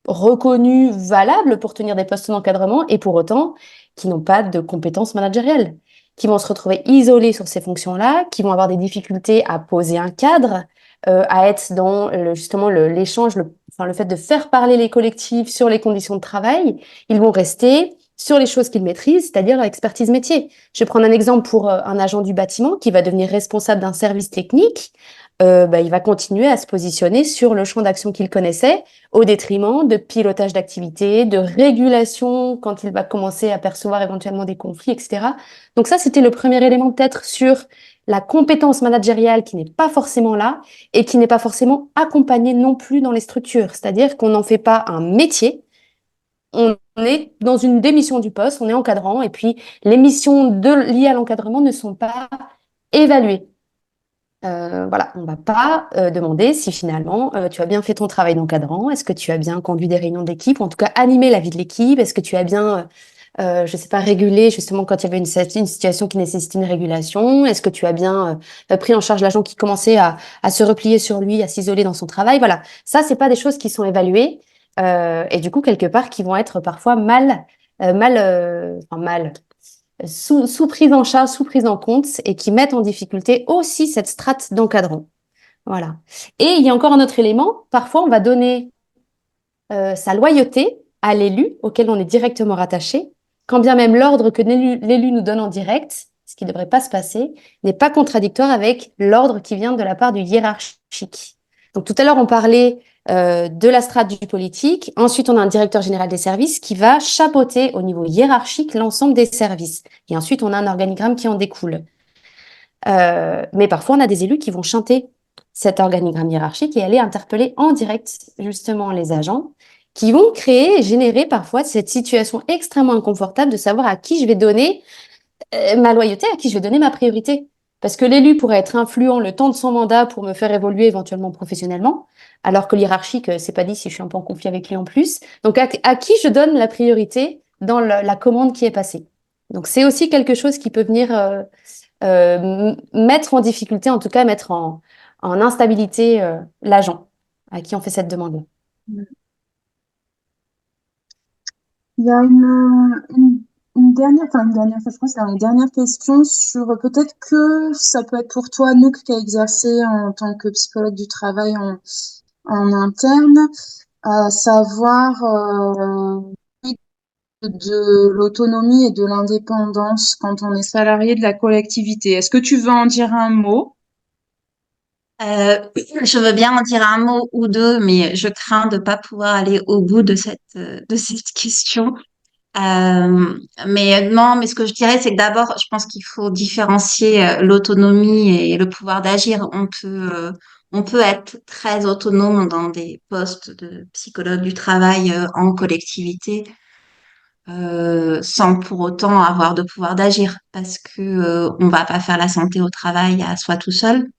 S2: reconnus valables pour tenir des postes d'encadrement et pour autant qui n'ont pas de compétences managériales, qui vont se retrouver isolés sur ces fonctions-là, qui vont avoir des difficultés à poser un cadre, à être dans justement l'échange, enfin, le fait de faire parler les collectifs sur les conditions de travail. Ils vont rester sur les choses qu'ils maîtrisent, c'est-à-dire l'expertise métier. Je vais prendre un exemple pour un agent du bâtiment qui va devenir responsable d'un service technique. Il va continuer à se positionner sur le champ d'action qu'il connaissait, au détriment de pilotage d'activité, de régulation quand il va commencer à percevoir éventuellement des conflits, etc. Donc ça, c'était le premier élément peut-être sur la compétence managériale qui n'est pas forcément là et qui n'est pas forcément accompagnée non plus dans les structures. C'est-à-dire qu'on n'en fait pas un métier, on est dans une démission du poste, on est encadrant et puis les missions liées à l'encadrement ne sont pas évaluées. Voilà, on ne va pas demander si finalement tu as bien fait ton travail d'encadrant, est-ce que tu as bien conduit des réunions d'équipe, ou en tout cas animé la vie de l'équipe, est-ce que tu as bien je sais pas, réguler justement quand il y avait une situation qui nécessitait une régulation? Est-ce que tu as bien pris en charge l'agent qui commençait à se replier sur lui, à s'isoler dans son travail? Voilà, ça, c'est pas des choses qui sont évaluées et du coup, quelque part, qui vont être parfois mal sous prise en charge, sous prise en compte et qui mettent en difficulté aussi cette strate d'encadrant. Voilà. Et il y a encore un autre élément. Parfois, on va donner sa loyauté à l'élu auquel on est directement rattaché, quand bien même l'ordre que l'élu nous donne en direct, ce qui ne devrait pas se passer, n'est pas contradictoire avec l'ordre qui vient de la part du hiérarchique. Donc tout à l'heure, on parlait de la strate du politique. Ensuite, on a un directeur général des services qui va chapeauter au niveau hiérarchique l'ensemble des services. Et ensuite, on a un organigramme qui en découle. Mais parfois, on a des élus qui vont chanter cet organigramme hiérarchique et aller interpeller en direct justement les agents qui vont créer et générer parfois cette situation extrêmement inconfortable de savoir à qui je vais donner ma loyauté, à qui je vais donner ma priorité. Parce que l'élu pourrait être influent le temps de son mandat pour me faire évoluer éventuellement professionnellement, alors que l'hiérarchique, c'est pas dit si je suis un peu en conflit avec lui en plus. Donc à qui je donne la priorité dans la commande qui est passée. Donc c'est aussi quelque chose qui peut venir mettre en difficulté, en tout cas mettre en instabilité l'agent à qui on fait cette demande-là.
S1: Il y a je pense que c'est une dernière question sur peut-être que ça peut être pour toi, Nouk, qui a exercé en tant que psychologue du travail en interne, à savoir de l'autonomie et de l'indépendance quand on est salarié de la collectivité. Est-ce que tu veux en dire un mot?
S4: Je veux bien en dire un mot ou deux, mais je crains de pas pouvoir aller au bout de cette question. Mais non, mais ce que je dirais, c'est que d'abord, je pense qu'il faut différencier l'autonomie et le pouvoir d'agir. On peut être très autonome dans des postes de psychologue du travail en collectivité, sans pour autant avoir de pouvoir d'agir, parce que on va pas faire la santé au travail à soi tout seul.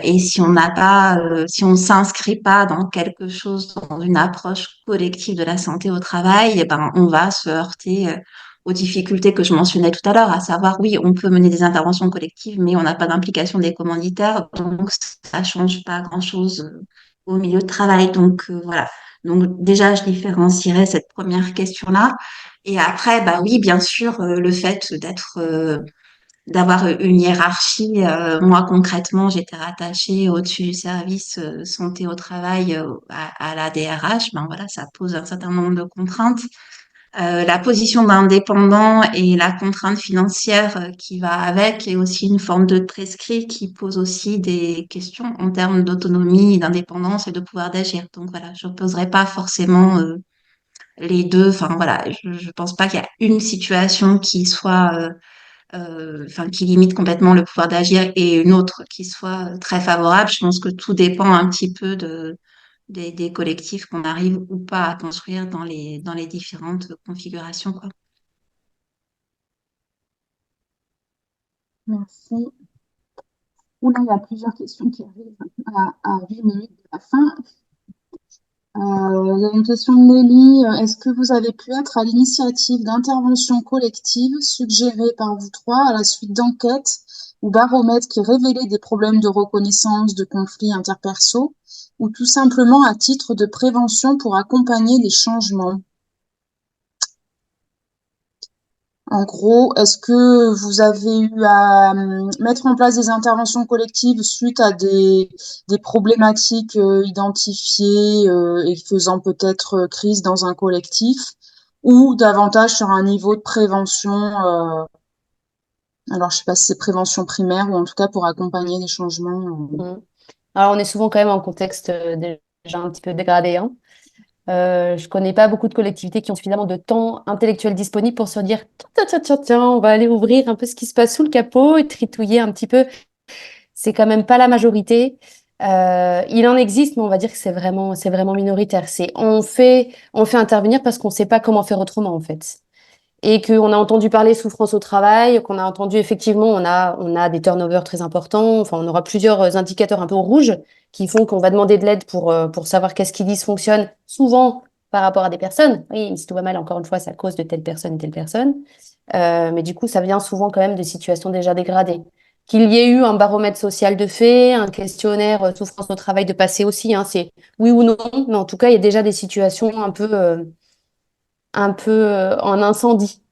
S4: Et si on n'a pas, si on s'inscrit pas dans quelque chose, dans une approche collective de la santé au travail, eh ben, on va se heurter aux difficultés que je mentionnais tout à l'heure, à savoir, oui, on peut mener des interventions collectives, mais on n'a pas d'implication des commanditaires, donc ça change pas grand-chose au milieu de travail. Donc voilà. Donc déjà, je différencierais cette première question-là. Et après, bah oui, bien sûr, le fait d'avoir une hiérarchie. Moi, concrètement, j'étais rattachée au-dessus du service santé au travail à la DRH. Ben voilà, ça pose un certain nombre de contraintes. La position d'indépendant et la contrainte financière qui va avec est aussi une forme de prescrit qui pose aussi des questions en termes d'autonomie, d'indépendance et de pouvoir d'agir. Donc voilà, je n'opposerai pas forcément les deux. Enfin voilà, je pense pas qu'il y a une situation qui soit enfin qui limite complètement le pouvoir d'agir et une autre qui soit très favorable. Je pense que tout dépend un petit peu des collectifs qu'on arrive ou pas à construire dans les différentes configurations, quoi.
S1: Merci. Oula, il y a plusieurs questions qui arrivent à 8 minutes de la fin. Il y a une question de Nelly. Est-ce que vous avez pu être à l'initiative d'interventions collectives suggérées par vous trois à la suite d'enquêtes ou baromètres qui révélaient des problèmes de reconnaissance, de conflits interpersonnels, ou tout simplement à titre de prévention pour accompagner des changements? En gros, est-ce que vous avez eu à mettre en place des interventions collectives suite à des problématiques identifiées et faisant peut-être crise dans un collectif, ou davantage sur un niveau de prévention, alors je sais pas si c'est prévention primaire ou en tout cas pour accompagner des changements.
S2: Alors, on est souvent quand même en contexte déjà un petit peu dégradé, hein. Je connais pas beaucoup de collectivités qui ont suffisamment de temps intellectuel disponible pour se dire, tiens, on va aller ouvrir un peu ce qui se passe sous le capot et tritouiller un petit peu. C'est quand même pas la majorité. Il en existe, mais on va dire que c'est vraiment minoritaire. On fait intervenir parce qu'on sait pas comment faire autrement, en fait. Et qu'on a entendu parler souffrance au travail, qu'on a entendu effectivement, on a des turnovers très importants. Enfin, on aura plusieurs indicateurs un peu rouges qui font qu'on va demander de l'aide pour savoir qu'est-ce qui dysfonctionne, souvent par rapport à des personnes. Oui, si tout va mal, encore une fois, c'est à cause de telle personne et telle personne. Mais du coup, ça vient souvent quand même de situations déjà dégradées. Qu'il y ait eu un baromètre social de fait, un questionnaire souffrance au travail de passé aussi, hein, c'est oui ou non, mais en tout cas, il y a déjà des situations un peu en incendie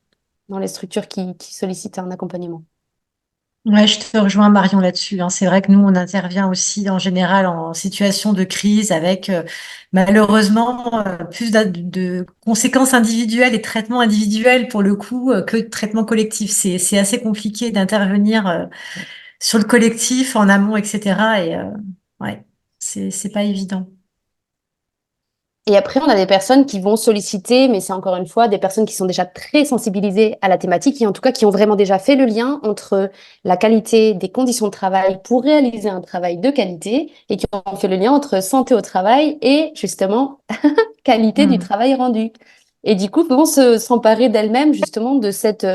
S2: dans les structures qui sollicitent un accompagnement.
S3: Ouais, je te rejoins Marion là-dessus, hein. C'est vrai que nous, on intervient aussi en général en situation de crise avec malheureusement plus de conséquences individuelles et traitements individuels pour le coup que de traitements collectifs. C'est assez compliqué d'intervenir sur le collectif en amont, etc. Et ouais, c'est pas évident.
S2: Et après, on a des personnes qui vont solliciter, mais c'est encore une fois des personnes qui sont déjà très sensibilisées à la thématique et en tout cas qui ont vraiment déjà fait le lien entre la qualité des conditions de travail pour réaliser un travail de qualité et qui ont fait le lien entre santé au travail et justement qualité du
S3: Hmm.
S2: travail rendu. Et du coup, vont s'emparer d'elles-mêmes justement de cette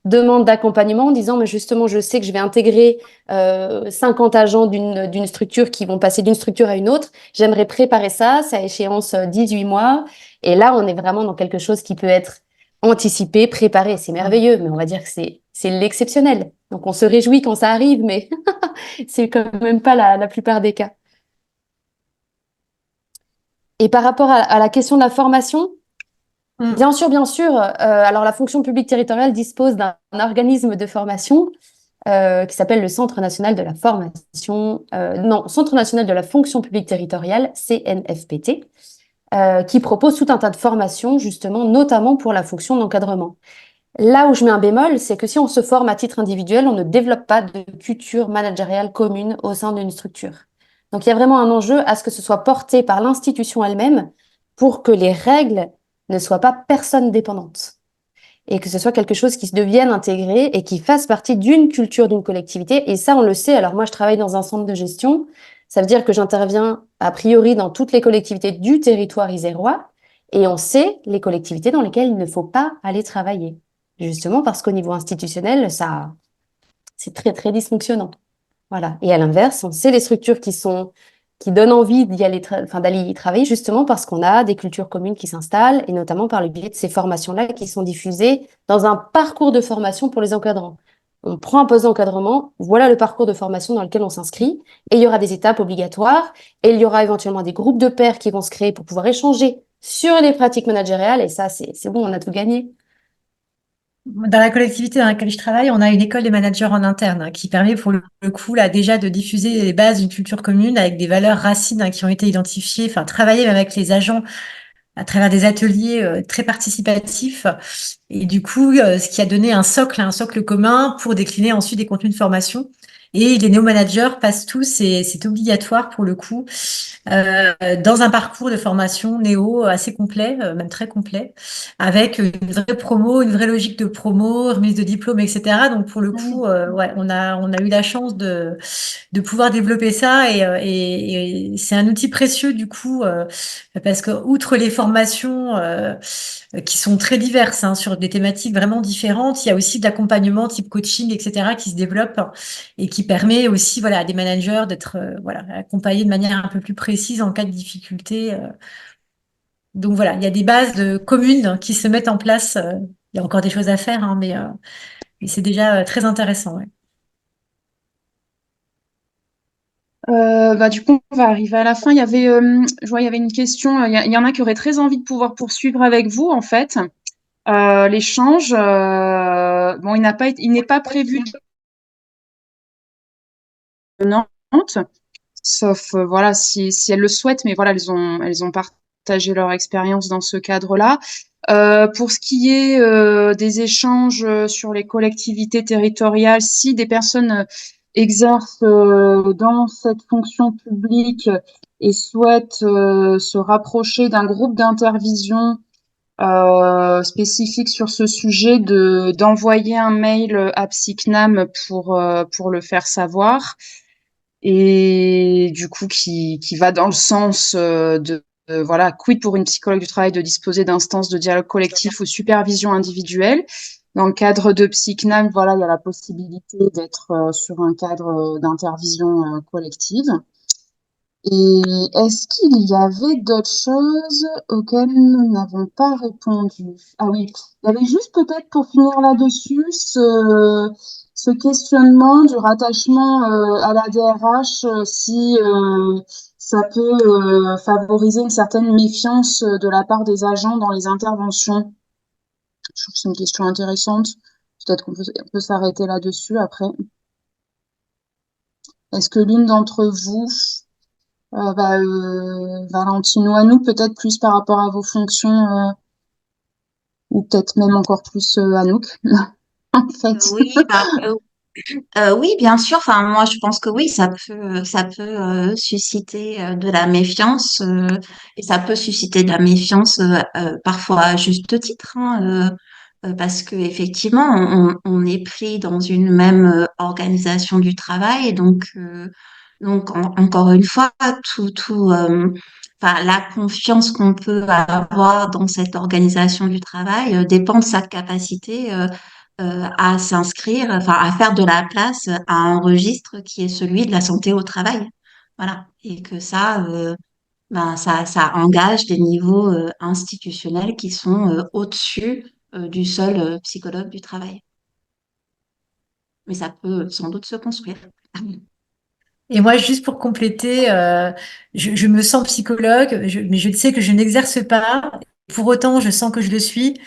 S2: demande d'accompagnement en disant, mais justement, je sais que je vais intégrer 50 agents d'une structure qui vont passer d'une structure à une autre. J'aimerais préparer ça, c'est à échéance 18 mois. Et là, on est vraiment dans quelque chose qui peut être anticipé, préparé. C'est merveilleux, mais on va dire que c'est l'exceptionnel. Donc, on se réjouit quand ça arrive, mais c'est quand même pas la plupart des cas. Et par rapport à la question de la formation,
S3: Hmm.
S2: bien sûr, bien sûr. Alors, la fonction publique territoriale dispose d'un organisme de formation qui s'appelle le Centre national de la formation, non, Centre national de la fonction publique territoriale, CNFPT, qui propose tout un tas de formations, justement, notamment pour la fonction d'encadrement. Là où je mets un bémol, c'est que si on se forme à titre individuel, on ne développe pas de culture managériale commune au sein d'une structure. Donc il y a vraiment un enjeu à ce que ce soit porté par l'institution elle-même pour que les règles ne soient pas personne dépendantes et que ce soit quelque chose qui se devienne intégré et qui fasse partie d'une culture d'une collectivité. Et ça, on le sait. Alors moi, je travaille dans un centre de gestion. Ça veut dire que j'interviens a priori dans toutes les collectivités du territoire isérois et on sait les collectivités dans lesquelles il ne faut pas aller travailler. Justement parce qu'au niveau institutionnel, ça, c'est très, très dysfonctionnant. Voilà. Et à l'inverse, on sait les structures qui donnent envie d'y aller, enfin, d'aller y travailler justement parce qu'on a des cultures communes qui s'installent et notamment par le biais de ces formations-là qui sont diffusées dans un parcours de formation pour les encadrants. On prend un poste d'encadrement, voilà le parcours de formation dans lequel on s'inscrit et il y aura des étapes obligatoires et il y aura éventuellement des groupes de pairs qui vont se créer pour pouvoir échanger sur les pratiques managériales et ça, c'est bon, on a tout gagné.
S3: Dans la collectivité dans laquelle je travaille, on a une école des managers en interne hein, qui permet pour le coup là déjà de diffuser les bases d'une culture commune avec des valeurs racines hein, qui ont été identifiées, enfin travailler même avec les agents à travers des ateliers très participatifs et du coup ce qui a donné un socle commun pour décliner ensuite des contenus de formation. Et les néo-managers passent tous, et c'est obligatoire pour le coup, dans un parcours de formation néo assez complet, même très complet, avec une vraie promo, une vraie logique de promo, remise de diplôme, etc. Donc pour le coup, ouais, on a eu la chance de pouvoir développer ça et c'est un outil précieux du coup parce que outre les formations qui sont très diverses hein, sur des thématiques vraiment différentes, il y a aussi de l'accompagnement type coaching, etc. qui se développe et qui permet aussi voilà à des managers d'être voilà accompagnés de manière un peu plus précise en cas de difficulté. Donc voilà, il y a des bases communes qui se mettent en place. Il y a encore des choses à faire, hein, mais c'est déjà très intéressant. Ouais.
S1: Bah, du coup, on va arriver à la fin. Je vois, il y avait une question. Il y en a qui auraient très envie de pouvoir poursuivre avec vous, en fait. L'échange, bon, il n'est pas prévu de Nantes, sauf voilà si elles le souhaitent, mais voilà, elles ont partagé leur expérience dans ce cadre-là. Pour ce qui est des échanges sur les collectivités territoriales, si des personnes exercent dans cette fonction publique et souhaitent se rapprocher d'un groupe d'intervision spécifique sur ce sujet, d'envoyer un mail à Psycnam pour le faire savoir et du coup qui va dans le sens voilà, quid pour une psychologue du travail de disposer d'instances de dialogue collectif ou supervision individuelle. Dans le cadre de Psycnam, voilà, il y a la possibilité d'être sur un cadre d'intervision collective. Et est-ce qu'il y avait d'autres choses auxquelles nous n'avons pas répondu? Ah oui, il y avait juste peut-être pour finir là-dessus ce questionnement du rattachement à la DRH, si ça peut favoriser une certaine méfiance de la part des agents dans les interventions. Je trouve que c'est une question intéressante. Peut-être on peut s'arrêter là-dessus après. Est-ce que l'une d'entre vous, Valentine ou Anouk, peut-être plus par rapport à vos fonctions, ou peut-être même encore plus Anouk, en fait.
S4: Oui, oui, bien sûr. Enfin, moi, je pense que oui, ça peut susciter de la méfiance et ça peut susciter de la méfiance parfois à juste titre, hein, parce que effectivement, on est pris dans une même organisation du travail, et donc encore une fois, enfin, la confiance qu'on peut avoir dans cette organisation du travail dépend de sa capacité. À s'inscrire, enfin à faire de la place à un registre qui est celui de la santé au travail. Voilà. Et que ça engage des niveaux institutionnels qui sont au-dessus du seul psychologue du travail. Mais ça peut sans doute se construire.
S3: Et moi, juste pour compléter, je me sens psychologue, mais je sais que je n'exerce pas. Pour autant, je sens que je le suis.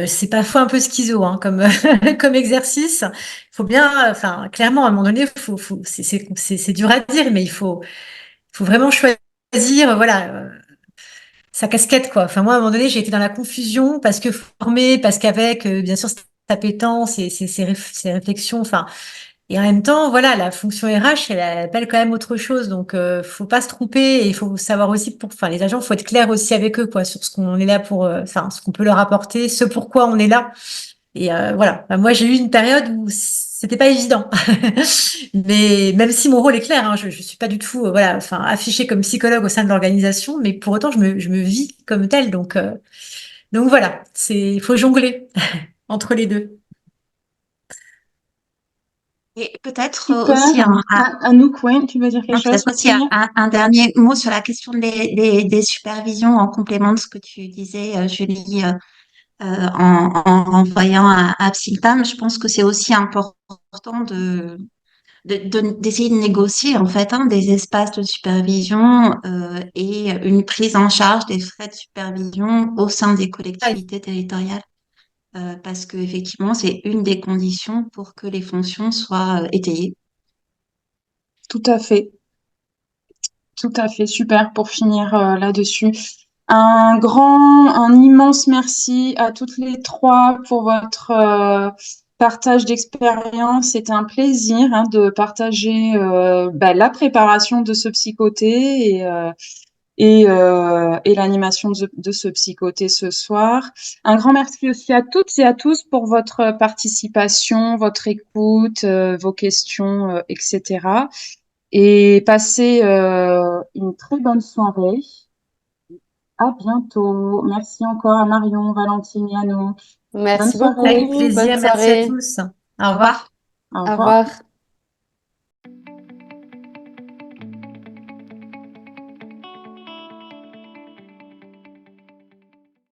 S3: C'est parfois un peu schizo, hein, comme comme exercice. Il faut bien, enfin, clairement, à un moment donné, c'est dur à dire, mais il faut vraiment choisir, voilà, sa casquette, quoi. Enfin, moi, à un moment donné, j'ai été dans la confusion parce que formée, parce qu'avec, bien sûr, cette appétence et ces réflexions, enfin, et en même temps, voilà, la fonction RH, elle appelle quand même autre chose. Donc, faut pas se tromper et il faut savoir aussi enfin, les agents, faut être clair aussi avec eux, quoi, sur ce qu'on est là pour, enfin, ce qu'on peut leur apporter, ce pourquoi on est là. Et voilà. Bah, moi, j'ai eu une période où c'était pas évident. Mais même si mon rôle est clair, hein, je suis pas du tout, voilà, enfin, affichée comme psychologue au sein de l'organisation, mais pour autant, je me vis comme telle. Donc voilà, il faut jongler entre les deux.
S4: Et peut-être
S1: Super.
S4: aussi
S1: Anouk, ouais, tu veux dire quelque chose
S4: peut-être
S1: pour
S4: aussi
S1: finir?
S4: un dernier mot sur la question des supervisions en complément de ce que tu disais, Julie, en renvoyant à Psyltam. Je pense que c'est aussi important d'essayer de négocier en fait des espaces de supervision et une prise en charge des frais de supervision au sein des collectivités territoriales. Parce que effectivement, c'est une des conditions pour que les fonctions soient étayées.
S1: Tout à fait. Tout à fait. Super pour finir là-dessus. Un immense merci à toutes les trois pour votre partage d'expérience. C'était un plaisir de partager la préparation de ce psychoté et l'animation de ce psychoté ce soir. Un grand merci aussi à toutes et à tous pour votre participation, votre écoute, vos questions, etc. Et passez une très bonne soirée. À bientôt. Merci encore à Marion, Valentine et Anouk. Bonne
S2: Merci
S1: soirée.
S3: Avec
S2: beaucoup. Bonne
S3: plaisir. Merci à
S2: soirée.
S3: tous. Au
S4: Au
S3: revoir.
S4: revoir.
S1: Au
S2: Au
S1: revoir.
S2: revoir.